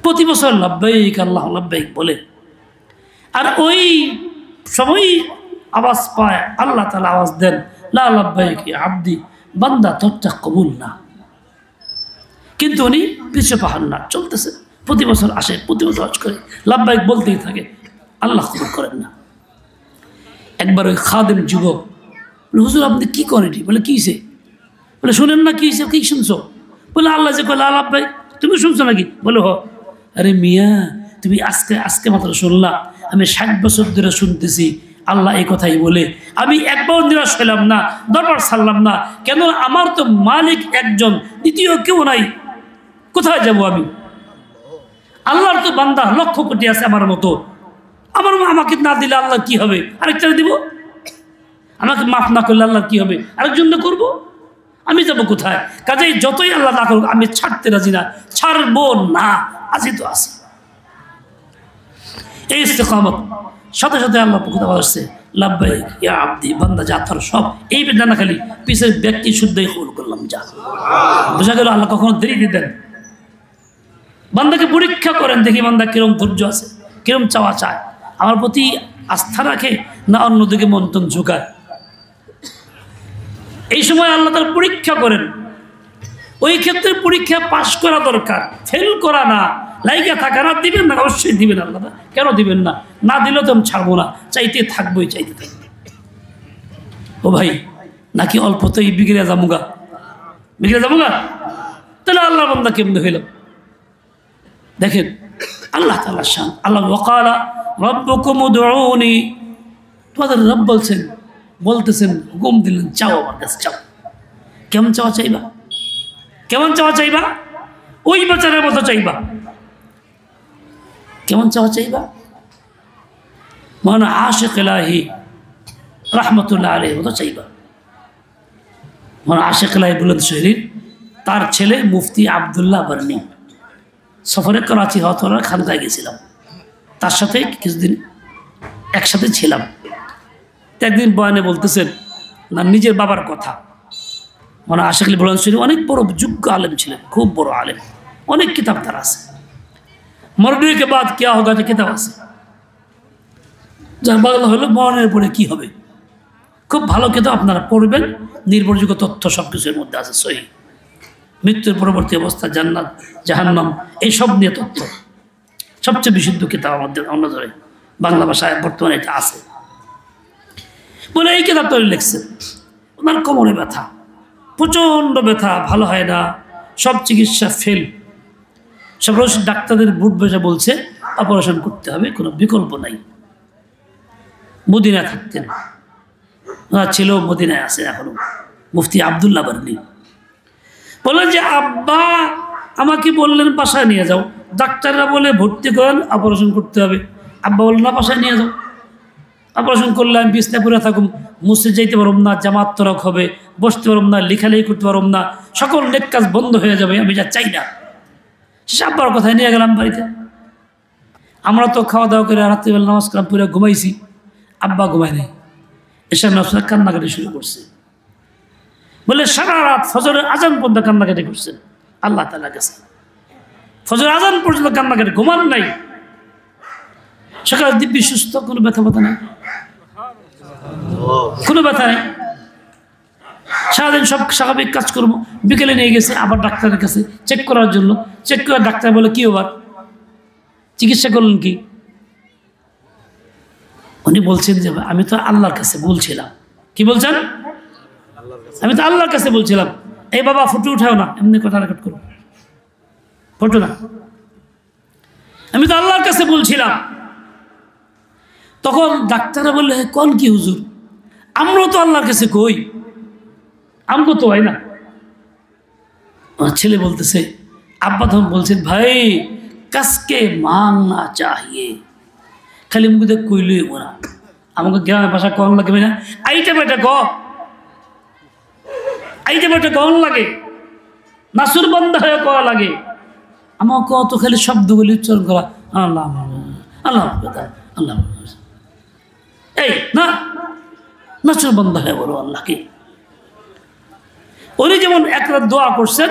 প্রতি বছর লাব্বাইক আল্লাহ লাব্বাইক বলে, আর ওই সময় আওয়াজ পায়, আল্লাহ তাআলা আওয়াজ দেন, লা লাব্বাইক ইয়া আব্দি, বান্দা তোরটা কবুল না। কিন্তু উনি পিছু পাহান না, চলতেছে, প্রতি বছর আসে, প্রতি বছর হজ করে, লাব্বাইক বলতেই থাকে, আল্লাহ কবুল করেন না। একবার ওই খাদেম যুবক বলে, হুজুর আপনি কি করেন? বলে কি হয়েছে? বলে শোনেন না, কি হয়েছে, কি শুনছো? বলে আল্লাহ যে কয় লা লাব্বাইক, তুমি শুনছো নাকি? বলে হ। আরে মিয়া তুমি আজকে মাত্র শুনলা, আমি 60 বছর ধরে শুনতেছি আল্লাহ এই কথাই বলে, আমি একবার নিরাশ হইলাম না, দরবার ছাড়লাম না। কেন? আমার তো মালিক একজন, দ্বিতীয় কেউ নাই, কোথায় যাব আমি? আল্লাহর তো বান্দা লক্ষ কোটি আছে আমার মতো, আমাকে না দিলে আল্লাহ কি হবে? আরেকটা দিব? আমাকে মাফ না করলে আল্লাহ কি হবে? আরেকজন করব, আমি যাব কোথায়? কাজেই যতই আল্লাহ না করুক, আমি ছাড়তে রাজি না, ছাড়বো না, আজই তো আছি। এই ইস্তেকামত সাথে সাথে আল্লাহ কথা আসছে, লাব্বাইক ইয়া আব্দি, বান্দা যা তোর সব, এই বেদনা খালি পিছের ব্যক্তি শুদ্ধই কবুল করলাম, যা। বোঝা গেল আল্লাহ কখনো দেরি দেন। বান্দাকে পরীক্ষা করেন, দেখি বান্দা কিরম ধৈর্য আছে, কিরম চাওয়া চায়, আমার প্রতি আস্থা রাখে না অন্যদিকে মন্থন ঝুঁকায়। এই সময় আল্লাহ তার পরীক্ষা করেন, ওই ক্ষেত্রে পরীক্ষা পাশ করা দরকার, ফেল করা না, লাইগা থাকা না। দিবেন না? অবশ্যই দিবেন। আল্লাহ কেন দিবেন না? না দিলেও তো আমি ছাড়বো না, চাইতে থাকবোই, চাইতে থাকবো। ও ভাই, নাকি অল্পতেই বিগড়ে যামুগা, বিগড়ে যামুগা? তাহলে আল্লাহ বান্দা কেমনে হইল? দেখেন আল্লাহ তাআলা শান। আল্লাহ ওয়াকালা রাব্বুকুম উদউনি, তোমাদের রব বলতেছেন, হুকুম দিলেন, চাও আমার কাছে, চাও। কেমন চাওয়া চাইবা? কেমন চাওয়া চাইবা? ওই বেচারের মতো চাইবা। কেমন চাওয়া চাইবা? মাওলানা আশিক ইলাহি রাহমাতুল্লাহ আলাইহি মতো চাইবা। মাওলানা আশিক ইলাহি বুলন্দশহরীর তার ছেলে মুফতি আব্দুল্লাহ বারনি সফরে করাচি হওয়া তোরা খানকায় গেছিলাম, তার সাথে কিছুদিন একসাথে ছিলাম। একদিন বয়ানে বলতেছেন না নিজের বাবার কথা। মানে আশিক আলী বুলন্দশহরী অনেক বড় যোগ্য আলেম ছিলেন, খুব বড় আলেম, অনেক কিতাব তার আছে। মরনে কে বাদ কিয়া হোগা একটা কিতাব আছে, যার বাংলা হলো মরণের পরে কি হবে। খুব ভালো কিতাব, আপনারা পড়বেন, নির্ভরযোগ্য তথ্য সব কিছুর মধ্যে আছে। সহি মৃত্যুর পরবর্তী অবস্থা, জান্নাত জাহান্নাম, এইসব নিয়ে তথ্য, সবচেয়ে বিশুদ্ধ কিতাব আমাদের অন্যধরে বাংলা ভাষায় বর্তমানে এটা আছে। বলে এই কিতাব তৈরি লিখছেন, ওনার কোমরে ব্যথা, প্রচণ্ড ব্যথা, ভালো হয় না, সব চিকিৎসা ফেল। সব ডাক্তারদের বুট বসে বলছে অপারেশন করতে হবে, কোনো বিকল্প নাই। মদিনায় থাকতেন, ওনার ছেলেও মদিনায় আছে এখনো, মুফতি আব্দুল্লাহ বারনি। বললেন যে আব্বা আমাকে বললেন বাসায় নিয়ে যাও, ডাক্তাররা বলে ভর্তি করেন, অপারেশন করতে হবে। আব্বা বললেন না, বাসায় নিয়ে যাও, অপারেশন করলে আমি বিছনায় পড়ে থাকুম, মসজিদ যাইতে পারব না, জামাত তরক হবে, বসতে পারব না, লেখালেখি করতে পারব না, সকল নেক কাজ বন্ধ হয়ে যাবে, আমি যা চাই না। সে আব্বার কথায় নিয়ে গেলাম বাড়িতে। আমরা তো খাওয়া দাওয়া করে রাত্রিবেলা নামাজ কালাম পুরো ঘুমাইছি, আব্বা ঘুমায় নেই, এসব নফসা কান্নাকাটি শুরু করছে। বলে সারা রাত ফজরের আজান পর্যন্ত কান্নাকাটি করছেন আল্লাহ তাআলার কাছে, ফজরের আজান পর্যন্ত কান্নাকাটি, ঘুমান নাই। সকাল দিব্যি সুস্থ, কোনো ব্যথা নেই, কোনো ব্যথা নেই, সারাদিন সব স্বাভাবিক কাজ করবো। বিকেলে নিয়ে গেছে আবার ডাক্তারের কাছে চেক করার জন্য, চেক করে ডাক্তার বলে কি ওবার চিকিৎসা করলেন কি? উনি বলছেন যে আমি তো আল্লাহর কাছে বলছিলাম। কি বলছেন? আমি তো আল্লাহর কাছে বলছিলাম। এই বাবা ফটো উঠাও না, এমনি কথা রেকর্ড করো, ফটো না, আমি তো আল্লাহর কাছে বলছিলাম। তখন ডাক্তাররা বললে কোন কি হুজুর, আমরাও তো আল্লাহর কাছে কই, আমগো তো হয় না। আমার ছেলে বলতেছে, আব্বা তখন বলছেন ভাই কাসকে মাংনা চাহিয়ে, খালি মুখে কইলই ওরা, আমাকে গ্রামের ভাষা কম লাগবে না, আইটা বেটা গ, আইটা বেটা কম লাগে, নাসুর বন্ধা হয়ে কওয়া লাগে। আমাকে অত খালি শব্দগুলি উচ্চারণ করা, আল্লাহ আল্লাহ আল্লাহ, এই না নাসুর বন্ধা হয়ে বলো আল্লাহকে। উনি যেমন একটা দোয়া করছেন,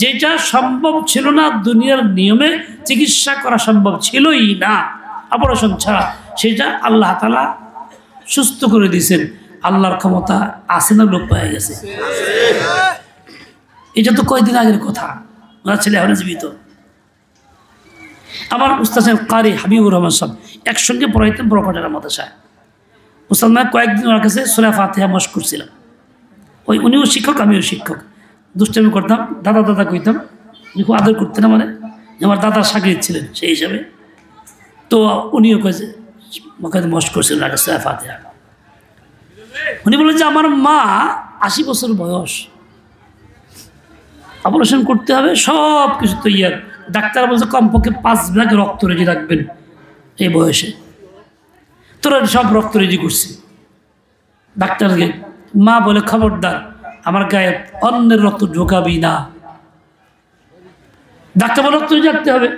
যেটা সম্ভব ছিল না, দুনিয়ার নিয়মে চিকিৎসা করা সম্ভব ছিলই না অপারেশন ছাড়া, সেটা আল্লাহ তাআলা সুস্থ করে দিয়েছেন। আল্লাহর ক্ষমতা আছে না, লোক পাওয়া গেছে। এটা তো কয়েকদিন আগের কথা, ওনার ছেলে এখন জীবিত। আমার উস্তাদ কারি হাবিবুর রহমান সাহেব একসঙ্গে পড়াইতেন বড়কটের মাদ্রাসায়। উস্তাদ কয়েকদিন ওনার কাছে সূরা ফাতিহা মশক করছিলাম। উনিও শিক্ষক, আমিও শিক্ষক, দুষ্টামি করতাম, দাদা দাদা কইতাম, খুব আদর করতেন আমাদের, আমার দাদার সাগরিদ ছিলেন সেই হিসাবে। তো উনিও কয়েছে মশক করছিলেন আগে সূরা ফাতিহা। উনি বললেন যে আমার মা 80 বছর বয়স, অপারেশন করতে হবে, সব কিছু তৈয়ার। ডাক্তার বলছে কমপক্ষে 5 ভাগ রক্ত রেডি রাখবেন এই বয়সে। তোরা সব রক্ত রেডি করছি ডাক্তারকে। মা বলে খবরদার আমার গায়ে অন্যের রক্ত ঢোকাবি না। ডাক্তার বলে রক্ত রাখতে হবে,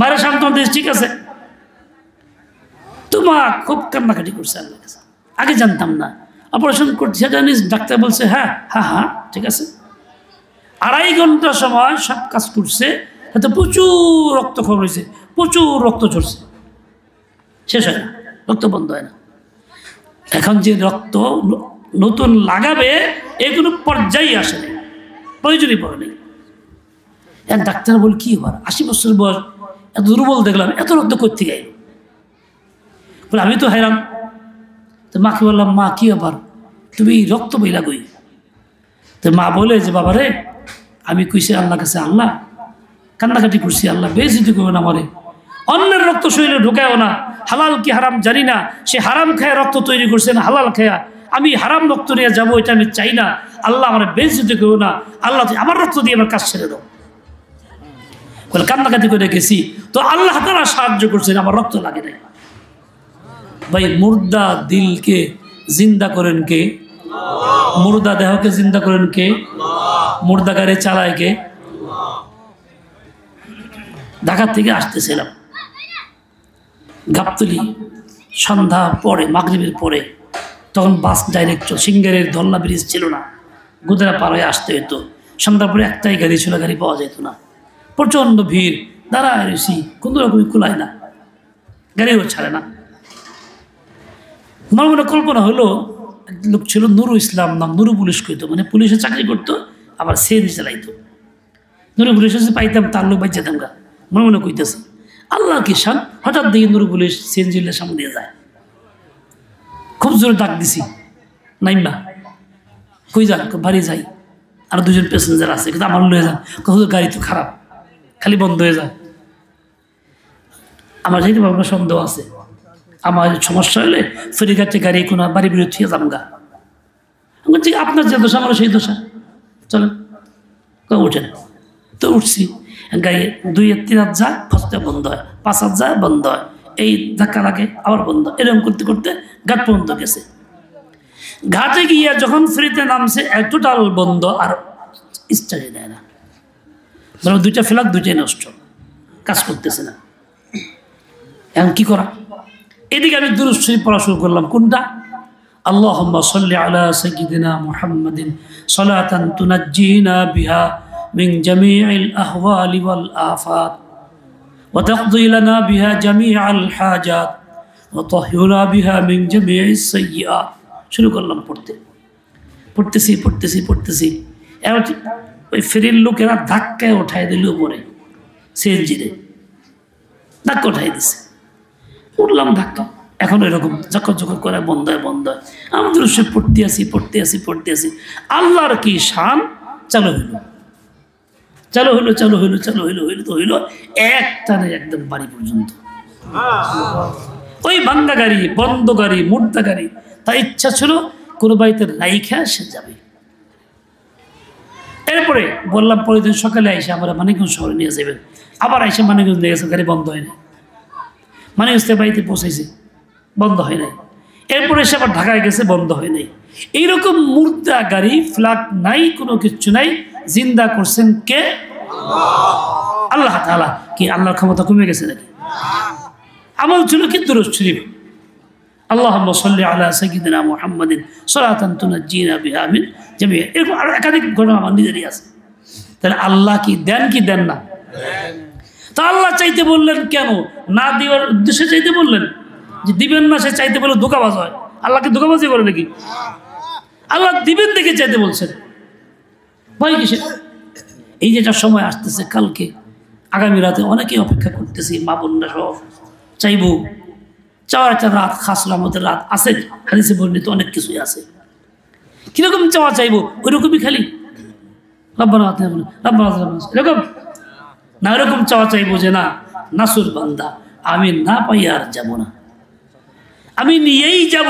বাইরে সান্ত্বনা দিস, ঠিক আছে। তো মা খুব কান্নাকাটি করছে আল্লাহর কাছে। আগে জানতাম না, অপারেশন করছে জানিস, ডাক্তার বলছে হ্যাঁ হ্যাঁ হ্যাঁ ঠিক আছে। 2.5 ঘন্টা সময় সব কাজ করছে, তাতে প্রচুর রক্তক্ষরণ হয়েছে, প্রচুর রক্ত ঝরছে, শেষ হয় না, রক্ত বন্ধ হয় না। এখন যে রক্ত নতুন লাগাবে এই কোনো পর্যায়ে আসে না, প্রয়োজনই পড়ে নেই। এক ডাক্তার বল কি হবার 80 বছর বয়স, এত দুর্বল দেখলাম, এত রক্ত করতে গাই বলে। আমি তো হেরান, তো মাকে বললাম, মা কি ব্যাপার, তুমি রক্ত বইলা গই? তো মা বলে যে বাবা রে, আমি কইছি আল্লাহ কাছে, আল্লাহ কান্নাকাটি করছি, আল্লাহ বেইজ্জতি করো না আমারে, অন্যের রক্ত শরীরে ঢুকায়ও না, হালাল কি হারাম জানি না, সে হারাম খায় রক্ত তৈরি করছে না হালাল খায়া, আমি হারাম রক্ত নিয়ে যাবো এটা আমি চাই না, আল্লাহ আমার বেইজ্জতি করো না, আল্লাহ আমার রক্ত দিয়ে আমার কাজ ছেড়ে দাও। বলে কান্নাকাটি করে গেছি, তো আল্লাহ তারা সাহায্য করছেন, আমার রক্ত লাগে নাই। ভাই মুর্দা দিলকে জিন্দা করেন কে? মুর্দা দেহকে জিন্দা করেন কে? মুর্দা গাড়ি চালায় কে? ঢাকা থেকে আসতেছিলাম গাবতলী, সন্ধ্যা পরে মাগরিবের পরে, তখন বাস ডাইরেক্ট সিঙ্গারের ধল্লা ব্রিজ ছিল না, গুদারা পার হয়ে আসতে হতো। সন্ধ্যার পরে একটাই গাড়ি ছিল, গাড়ি পাওয়া যেত না, প্রচণ্ড ভিড়, দাঁড়ায় রয়েছি, কোনো রকমই কুলায় না, গাড়িও ছাড়ে না। আমার মনে কল্পনা হলো, এক লোক ছিল নুরু ইসলাম নাম, নুরু পুলিশ করতো, মানে পুলিশে চাকরি করতো, আবার সিএনজি চালাইতো। নুরু পুলিশ পাইতাম, তার লোক বাই যেতাম গা, মনে মনে কইতেছে আল্লাহ কি শান। হঠাৎ দেখি নুরু পুলিশ সিএনজির সামনে দিয়ে যায়, খুব জোরে ডাক দিছি, নাইমা কই যান? বাড়ি যাই, আর দুজন প্যাসেঞ্জার আছে, কিন্তু আমার লয়ে যান। গাড়ি তো খারাপ, খালি বন্ধ হয়ে যায়। আমার যেহেতু আমার সন্দেহ আছে, আমার সমস্যা হলে ফেরিঘাটে গাড়ি কোনো বাড়ি বেরোয় থুয়ে যাম গা। ঠিক আপনার যে দোষা আমারও সেই দোষা, চলেন উঠেন। তো উঠছি, গাড়ি 2-3 হাত যায়, ফার্স্টে বন্ধ হয়, 5 হাত যায় বন্ধ হয়, এই ধাক্কা লাগে আবার বন্ধ, এরকম করতে করতে ঘাট পর্যন্ত গেছে। ঘাটে গিয়ে যখন ফ্রিতে নামছে, টোটাল বন্ধ, আর স্টার্টই দেয় না। ধরো 2টা ফ্ল্যাগ, 2টাই নষ্ট, কাজ করতেছে না। এখন কি করা? এদিকে আমি দুরূদ শরীফ পড়া শুরু করলাম। কোনটা? আল্লাহুম্মা সাল্লি আলা সাইয়্যিদিনা মুহাম্মাদিন সালাতান তুনাজ্জিনা বিহা মিন জামিইল আহওয়ালি ওয়াল আফাত ওয়া তাকদি লানা বিহা জামিআল হাজাত ওয়া তাহহিরনা বিহা মিন জামিইস সাইয়্যাত। শুরু করলাম পড়তেছি। এবার ওই ফেরির লোকেরা ধাক্কায় উঠাই দিল উপরে, সিএনজিরে ধাক্কা উঠাই দিছে, উঠলাম ধাক্কা। এখন এরকম জকর করে বন্ধ হয়। আমাদের সে পড়তে আসি। আল্লাহর কি শান, চালু হইল এক টানে একদম বাড়ি পর্যন্ত। ওই ভাঙ্গা গাড়ি, বন্ধ গাড়ি, মুর্দা গাড়ি, তার ইচ্ছা ছিল কোনো বাড়িতে রাইখা সে যাবে। এরপরে বললাম পরের দিন সকালে আইসা আমরা মানিকগঞ্জ শহরে নিয়ে যাবেন। আবার আইসা মানিকগঞ্জ নিয়ে গেছে, গাড়ি বন্ধ হয় না। মানিকগঞ্জ থেকে বাড়িতে পৌঁছাইছে, বন্ধ হয় নাই। এরপরে সে আবার ঢাকায় গেছে, বন্ধ হয় নাই। এইরকম মুর্দা গাড়ি, ফ্ল্যাগ নাই, কোনো কিছু নাই, জিন্দা করছেন কে? আল্লাহ তাআলা। কি আল্লাহর ক্ষমতা কমে গেছে নাকি? আমল ছিল কি দুরূদ শরীফ, আল্লাহুম্মা সাল্লি আলা সাইয়্যিদিনা মুহাম্মাদিন সালাতান তুনাজ্জিনা বিহা মিন জামিই। এরকম আরো একাধিক ঘটনা আমার নিজেরই আছে। তাহলে আল্লাহ কি দেন কি দেন না? তা আল্লাহ চাইতে বললেন কেন? না দেওয়ার উদ্দেশ্যে চাইতে বললেন? যে দিবেন না সে চাইতে বলে ধোঁকাবাজ হয়। আল্লাহকে ধোঁকাবাজি করে নাকি? আল্লাহ দিবেন দেখে চাইতে বলছেন, ভয় কিসের? এই যেটা সময় আসতেছে কালকে, আগামী রাতে অনেকেই অপেক্ষা করতেছি, মা বোনরা সহ চাইব। চাওয়ার একটা রাত, খাস রহমতের রাত আছে, হাদিসে বর্ণিত অনেক কিছুই আছে। কিরকম চাওয়া চাইবো? ওই রকমই খালি রব্বানা এরকম না, এরকম চাওয়া চাইবো যে না, নাসুর বান্দা, আমি না পাই আর যাবো না, আমি নিয়েই যাব।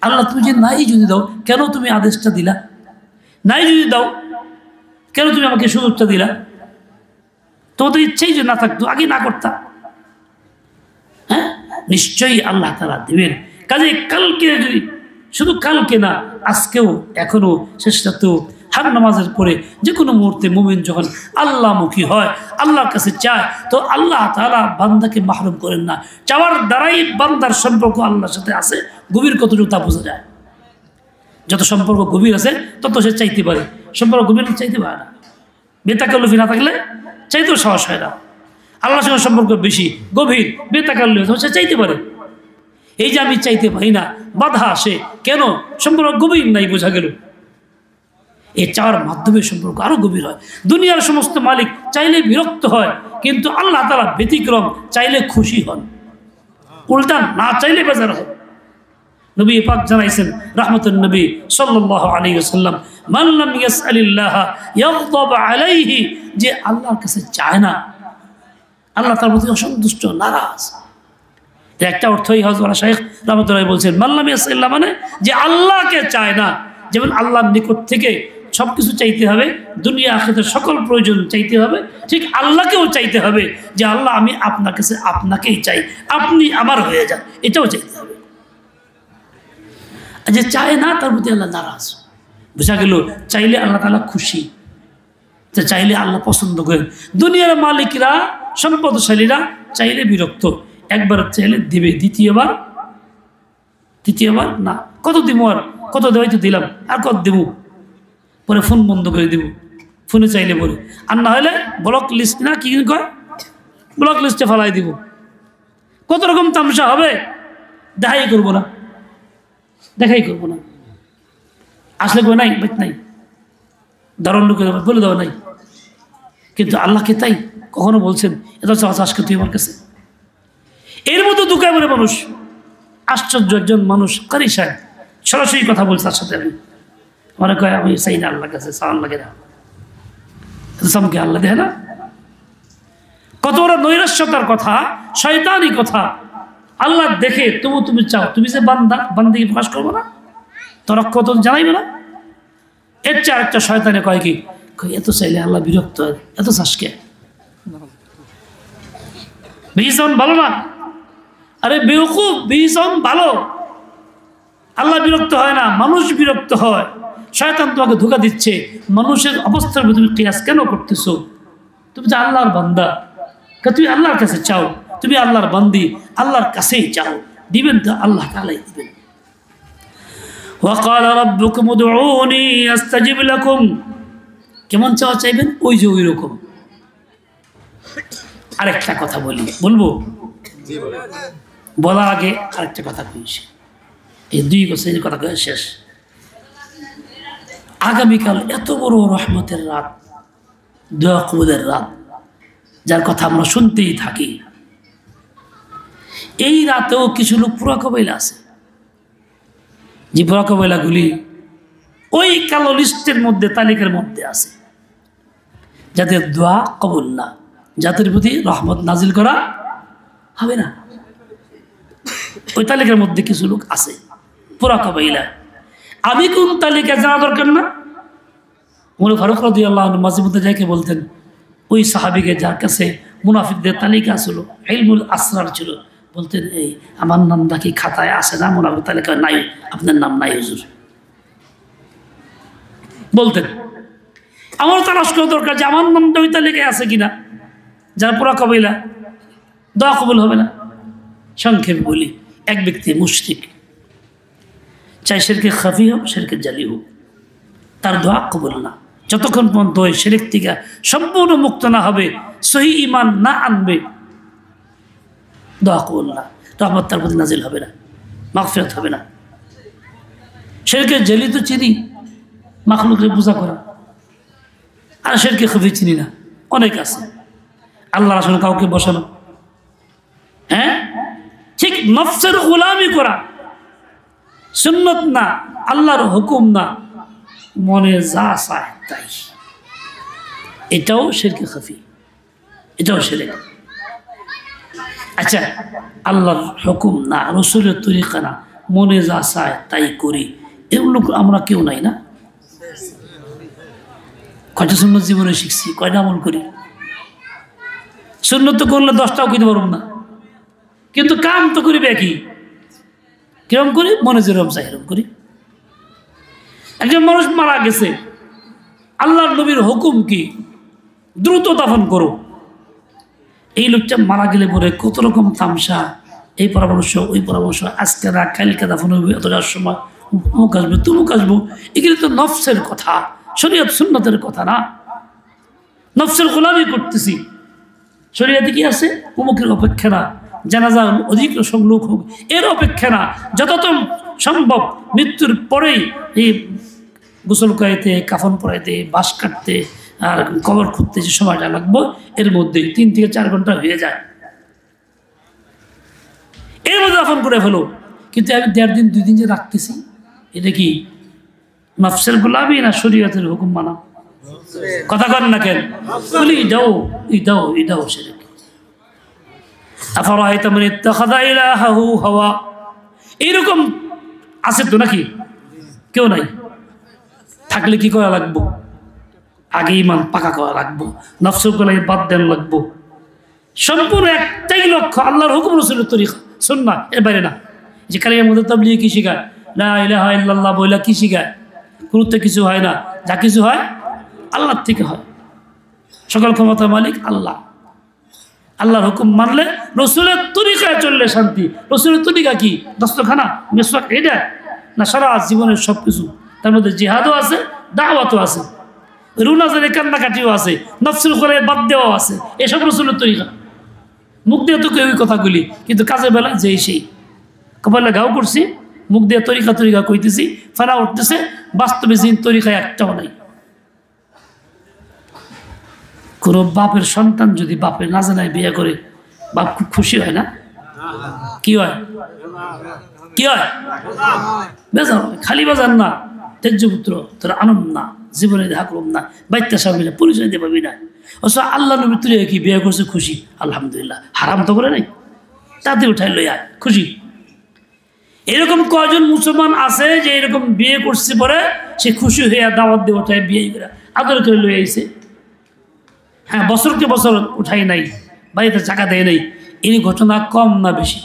আল্লাহ তুমি যে নাই যদি দাও, কেন তুমি আদেশটা দিলা? নাই যদি দাও, কেন তুমি আমাকে সুযোগটা দিলা? তোমাদের ইচ্ছেই যে না থাকতো, আগে না করতা। হ্যাঁ, নিশ্চয়ই আল্লাহ তাআলা দিবেন। কাজে কালকে যদি, শুধু কালকে না, আজকেও, এখনো, শেষটাতেও, হার নামাজের পরে যে কোনো মুহূর্তে মুমিন যখন আল্লাহমুখী হয়, আল্লাহর কাছে চায়, তো আল্লাহ তাআলা বান্দাকে মাহরুম করেন না। চাওয়ার দ্বারাই বান্দার সম্পর্ক আল্লাহর সাথে আছে, গভীর কতটুকু তা বোঝা যায়। যত সম্পর্ক গভীর আছে তত সে চাইতে পারে, সম্পর্ক গভীর চাইতে পারে না। বেতাকাল্লুফি না থাকলে চাইতেও সাহস হয় না। আল্লাহর সঙ্গে সম্পর্ক বেশি গভীর, বেতাকাল্লুফি সে চাইতে পারে। এই যে আমি চাইতে পারি না, বাধা আসে কেন? সম্পর্ক গভীর নাই, বোঝা গেল। এই চাওয়ার মাধ্যমে সম্পর্ক আরো গভীর হয়। দুনিয়ার সমস্ত মালিক চাইলে বিরক্ত হয়, কিন্তু আল্লাহ তাআলা ব্যতিক্রম, চাইলে খুশি হন, উল্টা না চাইলে বেজার হয়। নবী পাক জানাইছেন রাহমাতুন নবী সাল্লাল্লাহু আলাইহি ওয়াসাল্লাম, মান লাম ইয়াসআলিল্লাহ ইয়াগদাব আলাইহি, যে আল্লাহর কাছে চায় না, আল্লাহ তার প্রতি অসন্তুষ্ট, নারাজ। এর একটা অর্থই হযরত শাইখ রাহমাতুল্লাহ বলছেন, মান লাম ইয়াসআলিল্লাহ মানে যে আল্লাহকে চায় না। যেমন আল্লাহর নিকট থেকে সবকিছু চাইতে হবে, দুনিয়া আখিরাতের সকল প্রয়োজন চাইতে হবে, ঠিক আল্লাহকেও চাইতে হবে যে আল্লাহ আমি আপনার কাছে আপনাকেই চাই, আপনি আমার হয়ে যান, এটাও চাইতে হবে। যে চায় না তার প্রতি আল্লাহ নারাজ। বোঝা গেল চাইলে আল্লাহ তাআলা খুশি, চাইলে আল্লাহ পছন্দ করেন। দুনিয়ার মালিকরা, সম্পদশালীরা চাইলে বিরক্ত, একবার চাইলে দিবে, দ্বিতীয়বার না। কত দিব, আর কত দেওয়াই তো দিলাম, আর কত দেবো, পরে ফোন বন্ধ করে দিব, ফোনে চাইলে বলে। আর না হলে ব্লক লিস্ট, না কি কয়, ব্লক লিস্টে ফেলাই দিব। কত রকম তামসা হবে, দেখাই করবো না, আসলে কই নাই, বেত নাই, দারুণ করে বলে দেওয়া নাই। কিন্তু আল্লাহকে তাই কখনো বলছেন এত আজকে তুই আমার কাছে। এর মতো দুঃখায় বলে মানুষ, আশ্চর্য একজন মানুষ কারি সাহেব সরাসরি কথা বলছে তার সাথে। আমি মনে কয় আমি চাই না আল্লাহর কাছে, চাওয়ার লাগে না, সামকে আল্লাহ দেখে না। কত বড় নৈরাশ্যতার কথা, শয়তানি কথা। আল্লাহ দেখে তবু তুমি চাও, তুমি যে বান্দাকে প্রকাশ করবো না, তোরা কত জানাইবে না। এর চেয়ে আরেকটা শয়তানে কয় কি, এত চাইলে আল্লাহ বিরক্ত হয়, এত চাষকে ভীষণ ভালো না। আরে বেওকুফ, ভীষণ ভালো। আল্লাহ বিরক্ত হয় না, মানুষ বিরক্ত হয়। শয়তান তোমাকে ধোঁকা দিচ্ছে, মানুষের অবস্থার মধ্যে তুমি কিয়াস কেন করতেছো? তুমি যে আল্লাহর বান্দা, তুমি আল্লাহর কাছে চাও, তুমি আল্লাহর বান্দি, আল্লাহর কাছেই চাও, দিবেন তো আল্লাহ তাআলাই দিবেন। ওয়াকাল রাব্বুকুম উদউনি আস্তাজিব লাকুম, কেমন চাওয়া চাইবেন ওই যে ওই রকম। আরেকটা কথা বলবো, বলার আগে আরেকটা কথা কইছি, এই 2 বছরের কথা কয়ে শেষ। আগামীকাল এত বড় রহমতের রাত, দোয়া কবুলের রাত, যার কথা আমরা শুনতেই থাকি। এই রাতেও কিছু লোক পুরা কবাইলা আছে, যে পুরা কবাইলাগুলি ওই কালো লিস্টের মধ্যে, তালিকার মধ্যে আছে, যাদের দোয়া কবুল না, যাদের প্রতি রহমত নাজিল করা হবে না। ওই তালিকার মধ্যে কিছু লোক আছে, পুরা কবাইলা। আমি কোন তালিকা জানা দরকার না। ওমর ফারুক রাদিয়াল্লাহু আনহু মাঝে মধ্যে যাকে বলতেন, ওই সাহাবীকে যার কাছে মুনাফিকদের তালিকা ছিল, ইলমুল আসরার ছিল, বলতেন এই আমার নামটা কি খাতায় আছে না? মুনাফিক তালিকা নাই, আপনার নাম নাই হুজুর। বলতেন আমার তালাশ করা দরকার যে আমার নামটা ওই তালিকায় আছে কিনা। যার পুরা কবিলা দোয়া কবুল হবে না। সংক্ষেপে বলি, এক ব্যক্তি মুশরিক, চাই শিরকে খাফি হোক শিরকে জালি হোক, তার দোয়া কবুল না। যতক্ষণ পর্যন্ত ওই শিরক থেকে সম্পূর্ণ মুক্ত না হবে, সহি ঈমান না আনবে, দোয়া কবুল না, রহমত তার প্রতি নাজিল হবে না, মাগফিরাত হবে না। শিরকে জালি তো চিনি, মাখলুকের পূজা করা, আর শিরকে খাফি চিনি না, অনেক আছে। আল্লাহর আসলে কাউকে বসানো, হ্যাঁ ঠিক নফসের গোলামি করা, সুন্নত না, আল্লাহর হুকুম না, মনে যা চায় তাই, এটাও শিরকে খাফি, এটাও শিরক। আচ্ছা, আল্লাহর হুকুম না, রসুলের তরিকা না, মনে যা চায় তাই করি, এগুলো আমরা কেউ নাই না। কয়টা সুন্নত জীবনে শিখছি, কয়টা আমল করি। সুন্নত করলে 10টাও কিনতে পারব না, কিন্তু কাম তো করি একই। কিরম করি? মনে যেরকম চাই এরকম করি। একজন মানুষ মারা গেছে, আল্লাহর নবীর হুকুম কি? দ্রুত দাফন করো। এই লোকটা মারা গেলে পরে কত রকম তামসা, এই পরামর্শ ওই পরামর্শ, আজকে রাখ কালকে দাফন হইবে, এত যাওয়ার সময় অমুক আসবে তুমুক আসবো। এগুলো তো নফসের কথা, শরীয়ত সুন্নতের কথা না। নফসের গোলামি করতেছি। শরীয়তে কি আছে? অমুকের অপেক্ষা না, জানাজা অধিক লোক হোক, এর অপেক্ষা না, যত সম্ভব মৃত্যুর পরেই এই গোসল করাইতে, কাফন পরাইতে, বাঁশ কাটতে আর কবর খুঁড়তে যে সময়টা লাগবে এর মধ্যে 3 থেকে 4 ঘন্টা হয়ে যায়, এর মধ্যে দাফন করে ফেলো। কিন্তু আমি 1.5 দিন 2 দিন যে রাখতেছি, এটা কি নফসের গোলামি না শরীয়তের হুকুম মানা? কথা কর না কেন? বলি এটাও শিরক। আফারাআইতা মান ইত্তাখাযা ইলাহাহু হাওয়া, এইরকম আছে তো নাকি? কেউ নাই। থাকলে কি করা লাগবো? আগে ইমান পাকা করা লাগবো, নফসের গোলামি বাদ দেন লাগবো। সম্পূর্ণ একটাই লক্ষ্য, আল্লাহর হুকুম রাসূলের তরিকা সুন্নাহ, এর বাইরে না। যে কারিয়ার মধ্যে তাবলীগ কি শিখায়? লা ইলাহা ইল্লাল্লাহ বইলা কি শিখায়? গুরুত্ব কিছু হয় না, যা কিছু হয় আল্লাহর থেকে হয়। সকল ক্ষমতার মালিক আল্লাহ। আল্লাহর হুকুম মানলে, রসুলের তরিকায় চললে শান্তি। রসুলের তরিকা কি? দস্তখানা, মিসওয়াক, এটা না সারা জীবনের সব কিছু। তার মধ্যে জিহাদও আছে, দাওয়াতও আছে, রুনাজারে কান্নাকাটিও আছে, নফসের করে বাদ দেওয়াও আছে। এসব রসুলের তরিকা। মুখ দিয়ে তো কেউ কথাগুলি, কিন্তু কাজে বেলা যেই সেই কপালে ঘাও করছি, মুখ দিয়ে তরিকা কইতেছি, ফানা উঠতেছে, বাস্তবে জিন তরিকায় একটাও নাই। কোন বাপের সন্তান যদি বাপের না জানায় বিয়ে করে, বাপ খুব খুশি হয় না? কি হয়? বেজার হয়। খালি বাজার না, তেজ্য পুত্র তোর আনন্দ না, জীবনে দেখা করব না, বাইত্যা সাবি না, পরিচয় দিতে পারবি না। অথচ আল্লাহ নবীর তুলে কি বিয়ে করছে খুশি, আলহামদুলিল্লাহ। হারাম তো করে নাই, তাতে উঠাই লই আয় খুশি। এরকম কয়জন মুসলমান আছে যে এরকম বিয়ে করছে পরে সে খুশি হয়ে দাওয়াত দিয়ে উঠায় বিয়ে করে আদর করে লই আইছে। হ্যাঁ, বছরকে বছর উঠাই নাই, বাড়িতে টাকা দেয় নাই। এই ঘটনা কম না বেশি?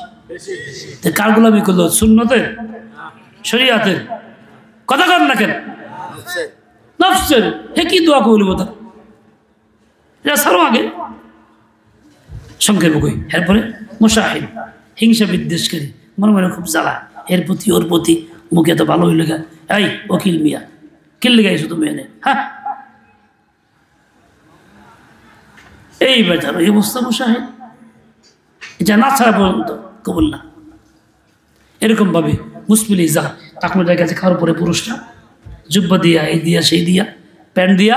কার গোলামি করলো? সুন্নতের, শরীয়তের? কথা কর না কেন? নফসের। হে কি দোয়া কবুল বলতাম এটা ছাড়ো আগে সংক্ষেপ কই। এরপরে মুশাহিদ, হিংসা বিদ্বেষকারী, মনে মনে খুব জ্বালা, এর প্রতি ওর প্রতি, মুখে তো ভালো হইলে এই ওকিল মিয়া কিল লেগাইছো তুমি এনে, হ্যাঁ এই বেচার এই অবস্থা। মুশাহিদ এটা না ছাড়া পর্যন্ত কবুল না। এরকম ভাবে মুসবিল ইজা, টাকনুদের কাছে খাওয়ার পরে পুরুষরা জুব্বা দিয়া, এই দিয়া, সেই দিয়া, প্যান্ট দিয়া,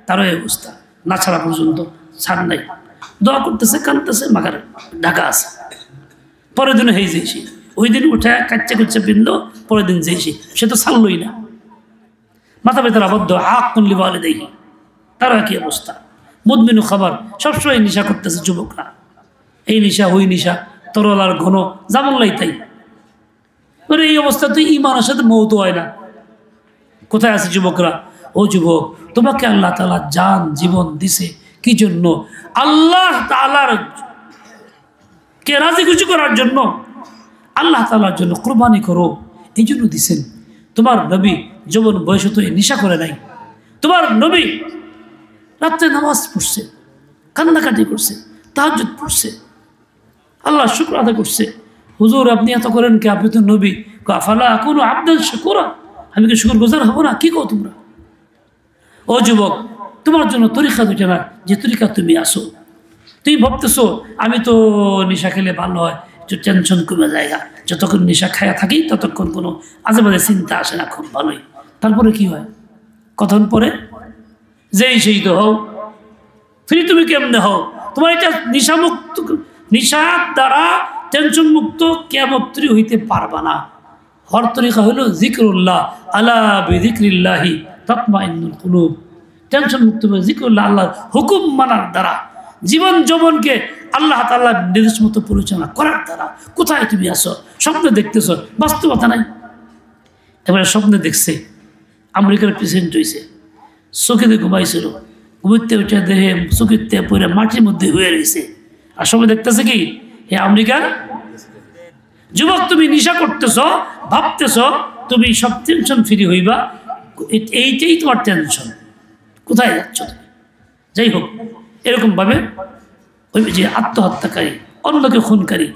তারও এই অবস্থা। না ছাড়া পর্যন্ত ছাড় নাই। দোয়া করতেছে, কাঁদতেছে, মাগার ঢাকা আছে। পরের দিনও হয়ে যাইছি, ওই দিন উঠে কাচ্চা কুচ্চা পিনল, পরের দিন যাইছি, সে তো ছাড়লই না। মাথা বেতার আবদ্ধ, আখ কুনলি বলে দেখি, তারও একই অবস্থা। মুদমিনু খাবার, সবসময় নেশা করতেছে যুবকরা, এই নেশা ওই নেশা, তরলার ঘন জামল্লাই তাই। এই অবস্থা তো ইমানের সাথে মৌত হয় না। কোথায় আছে যুবকরা? ও যুবক, তোমাকে আল্লাহ তাআলা জান জীবন দিছে কি জন্য? আল্লাহ তাআলার কে রাজি খুশি করার জন্য, আল্লাহ তাআলার জন্য কুরবানি করো, এই জন্য দিছেন। তোমার নবী যৌবন বয়সে তো নেশা করে নাই। তোমার নবী রাত্রে নামাজ পড়ছে, কান্নাকাটি করছে, তাহাজ্জুদ পড়ছে, আল্লাহ শুকর আদায় করছে। হুজুর আপনি এত করেন কি? আপনি তো নবী। আফালা আকুনু আবদান শাকুরা, আমি কি শুকর গুজার হবো না? কি কও তোমরা? ও যুবক, তোমার জন্য তরিকা দুইটা না, যে তরিকা তুমি আসো। তুমি ভাবতেছো আমি তো নেশা খেলে ভালো হয়, একটু টেনশন কমে জায়গা, যতক্ষণ নেশা খায়া থাকি ততক্ষণ কোনো আজে বাজে চিন্তা আসে না, খুব ভালোই। তারপরে কি হয়? কতক্ষণ পরে যেই সেই তো হও ফ্রি। তুমি কেমনে হও? তোমার এটা নেশামুক্ত, নেশার দ্বারা টেনশন মুক্ত কিয়ামত হইতে পারবা না। হর তরিকা হলো জিকরুল্লাহ, আলা বিযিকরিল্লাহি তাতমাইন্নুল কুলুব। টেনশন মুক্ত হবে জিকরুল্লাহ, আল্লাহর হুকুম মানার দ্বারা, জীবন যৌবনকে আল্লাহ তাআলার নির্দেশ মতো পরিচালনা করার দ্বারা। কোথায় তুমি আসো? স্বপ্নে দেখতেছ, বাস্তবতা নাই। এবারে স্বপ্নে দেখছে আমেরিকার প্রেসিডেন্ট হয়েছে, চোখেতে ঘুমাইছিল, ঘুমাইতে উঠে দেহে চোখেতে পরে মাটির মধ্যে হয়ে রয়েছে, আর সবাই দেখতেছে কি হে আমেরিকার যুবক। তুমি নেশা করতেছ, ভাবতেছ তুমি সব টেনশন ফ্রি হইবা, এইটাই তোমার টেনশন। কোথায় যাচ্ছ তুমি? যাই হোক, এরকমভাবে ওই যে আত্মহত্যাকারী, অন্যকে খুনকারী,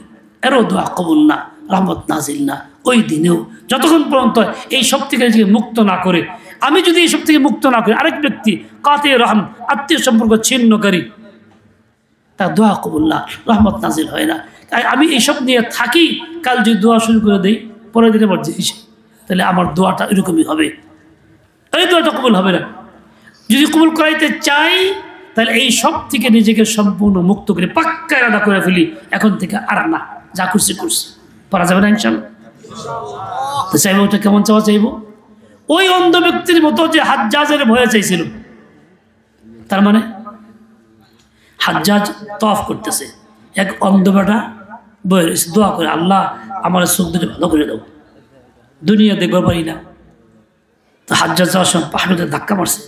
এরও দোয়া কবুল না, রহমত নাজিল না ওই দিনেও, যতক্ষণ পর্যন্ত এই সব থেকে মুক্ত না করে। আমি যদি এই সব থেকে মুক্ত না করি, আরেক ব্যক্তি কাতে রহম, আত্মীয় সম্পর্ক ছিন্নকারী, তার দোয়া কবুল না, রহমত নাজিল হয় না। আমি এইসব নিয়ে থাকি, কাল যদি দোয়া শুরু করে দিই পরের দিনে মর্জি এসে, তাহলে আমার দোয়াটা এরকমই হবে, এই দোয়াটা কবুল হবে না। যদি কবুল করাইতে চাই তাহলে এই সব থেকে নিজেকে সম্পূর্ণ মুক্ত করে পাক্কা ইরাদা করে ফেলি, এখন থেকে আর না, যা করছি পারা যাবে না ইনশাআল্লাহ। তো চাইবো ওটা কেমন চাওয়া চাইবো? ওই অন্ধ ব্যক্তির মতো যে হাজ্জাজের ভয়ে চাইছিল। তার মানে হাজ্জাজ তওয়াফ করতেছে, এক অন্ধ বেটা বয়ে রয়েছে, দোয়া করে, আল্লাহ আমার চোখ দুটো ভালো করে দাও, দুনিয়া দেখবার পারি না। তো হাজ্জাজ যাওয়ার সময় পাহাড়ে ধাক্কা মারছে,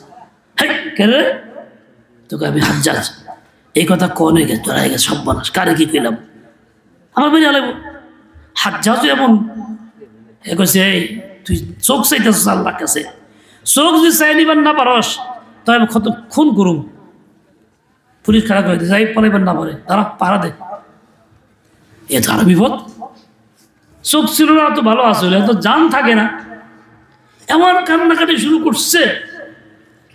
হ্যাঁ কেন রে? তোকে আমি হাজ্জাজ, এই কথা কনে গেছে তোরা গেছে সব বানাস, কারে কি পেলাম, আমার বেরিয়ে আলাইব। হাজ্জাজও এমন কইছে, এই তুই চোখ চাইতেছিস আল্লাহর কাছে, চোখ যদি চাই নিবার না পারস তো আমি কত খুন করুম, পুলিশ খারাপ করে যাই পালাইবার না পারে, তারা পাহারা দে। এ তো আরো বিপদ, চোখ ছিল না তো ভালো আসলে, এত জান থাকে না, এমন কান্নাকাটি শুরু করছে,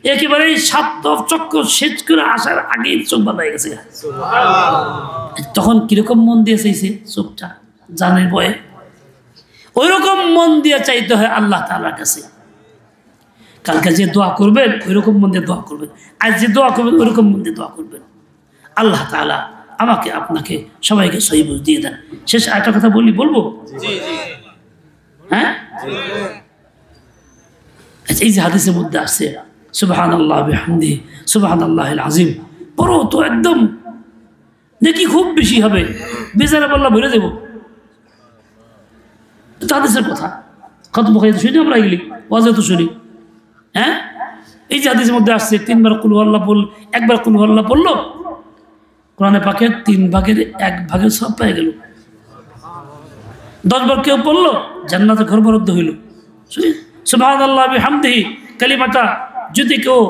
একেবারে সাত চক্র শেষ করে আসার আগেই চোখ বাঁধা গেছে। তখন কিরকম মন দিয়ে চাইছে চোখটা, জানের ভয়ে, ওই রকম মন দিয়ে চাইতে হয় আল্লাহ তাআলার কাছে। কালকে যে দোয়া করবেন ওই রকম মন দিয়ে দোয়া করবেন, আজ যে দোয়া করবেন ওই রকম মন দিয়ে দোয়া করবেন। আল্লাহ তাআলা আমাকে আপনাকে সবাইকে সহি বুঝ দিয়ে দেন। শেষ একটা কথা বলবো, হ্যাঁ, এই যে হাদিসের মধ্যে আসছে সুবহানাল্লাহ বিহামদিহি সুবহানাল্লাহিল আযীম, পড়ো তো একদম নাকি খুব বেশি হবে, বেচারা বললা ভরে দেবো। হাদিসের কথা কত বকাই শুনি আমরা, এগুলি ওয়াজে তো শুনি। হ্যাঁ, এই যে হাদিসের মধ্যে আসছে 3 বার কুল হুয়াল্লাহ বল, 1 বার কুল হুয়াল্লাহ পড়লো, কোরআনে পাকের 3 ভাগের 1 ভাগের সব পেয়ে গেল। 10 বার কেউ পড়লো, জান্নাতের ঘর বরাদ্দ হইল। সুবহানাল্লাহ বিহামদিহি কালিমাটা যদি কেউ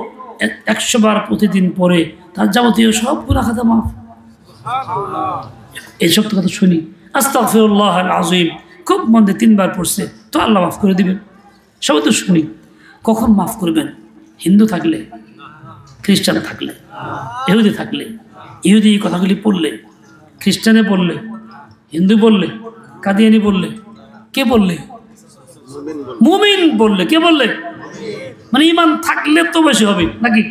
100 বার প্রতিদিন পড়ে, তার যাবতীয় সব গুনাহ খাতা মাফ। এইসব তো কথা শুনি, আস্তাগফিরুল্লাহাল আযীম খুব মন দিয়ে 3 বার পড়ছে তো আল্লাহ মাফ করে দিবেন, সবাই তো শুনি। কখন মাফ করবেন? হিন্দু থাকলে, খ্রিস্টান থাকলে, ইহুদি থাকলে, ইহুদি এই কথাগুলি পড়লে, খ্রিস্টানে পড়লে, হিন্দু বললে, কাদিয়ানি বললে, কে বললে? মুমিন বললে, কে বললে? মানে ইমান থাকলে তো বেশি হবে নাকি?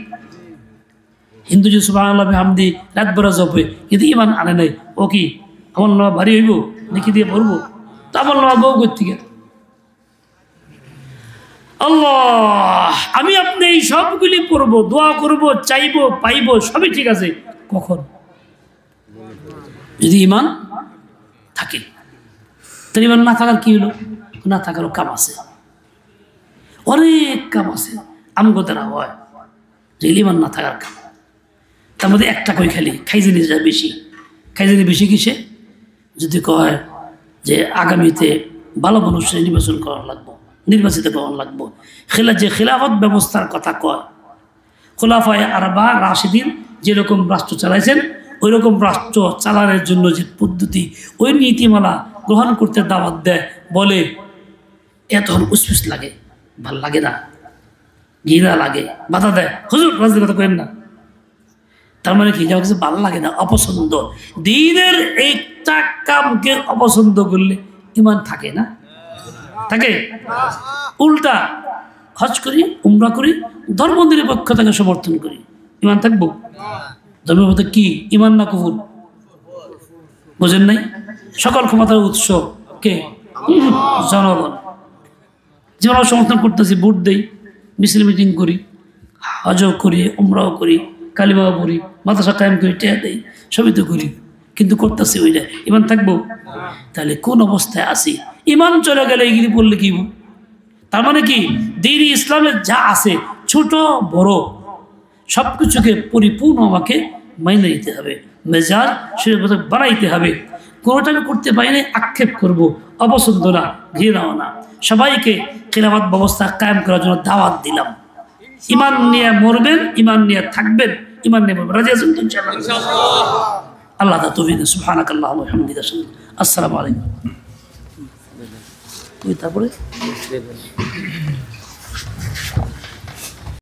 হিন্দু যে সুবহানাল্লাহ বিহামদি রাত বেলা জপে, কিন্তু ইমান আনে নাই, ও কি আমার নামা ভারী হইব নাকি দিয়ে পড়বো? তো আমার নামা বউ করতে গেল। আল্লাহ, আমি আপনি এই সবগুলি পড়বো, দোয়া করবো, চাইবো, পাইবো, সবই ঠিক আছে, কখন? যদি ইমান থাকে। তার ইমান না থাকার কি হলো? না থাকারও কাম আছে, অনেক কাম আছে আমগো দ্বারা হয়, যে ইমান না থাকার কাম। তার মধ্যে একটা কই খাই জিনিস বেশি, খাই জিনিস বেশি কিসে? যদি কয় যে আগামীতে ভালো মানুষের নির্বাচন করা লাগবো, নির্বাচিত করা লাগবো, যে খিলাফত ব্যবস্থার কথা কয়, খোলাফায়ে আরবা রাশিদিন যেরকম রাষ্ট্র চালাইছেন ওই রকম রাষ্ট্র চালানোর জন্য যে পদ্ধতি, ওই নীতিমালা গ্রহণ করতে দাওয়াত দেয়, বলে এত উসফুস লাগে, ভাল লাগে না, ঘৃণা লাগে, বাধা দেয়, হুজুর রাজনীতি কথা করেন না। তার মানে কি, যা কিছু ভালো লাগে না, অপছন্দ। দ্বীনের একটা কামকে অপছন্দ করলে ইমান থাকে না? থাকে? উল্টা হজ করি, উমরা করি, ধর্ম নিরপেক্ষতাকে সমর্থন করি, ইমান থাকবো? ধর্মের মধ্যে কি ইমান না কুফর? বোঝেন নাই? সকল ক্ষমতার উৎস কে? জনগণ। যেমন সমর্থন করতেছি, ভোট দেই, মিছিল মিটিং করি, হজও করি, উমরাও করি, কালিমাও পড়ি, মাদ্রাসা কায়েম করি, টেয়া দেই, সবই তো করি, কিন্তু করতেছি ওইটা, ইমান থাকবো? তাহলে কোন অবস্থায় আছি? ইমান চলে গেলে এগিয়ে পড়লে কি? তার মানে কি, দ্বীন ইসলামের যা আছে ছোট বড় সব কিছুকে পরিপূর্ণ আমাকে মাইনে নিতে হবে, মেজাজ সেটা বানাইতে হবে। কোনোটা আমি করতে পারি না আক্ষেপ করবো, অপছন্দ না, ঘৃণাও না। সবাইকে খিলাফত ব্যবস্থা কায়েম করার জন্য দাওয়াত দিলাম। ইমান নিয়ে মরবেন, ইমান নিয়ে থাকবেন, ইমান নিয়ে মরবেন। রাজি আছেন তো ইনশাআল্লাহ? আল্লাহ তাআলা সুবহানাকাল্লাহুম্মা ওয়া বিহামদিকা, আসসালামু আলাইকুম। তারপরে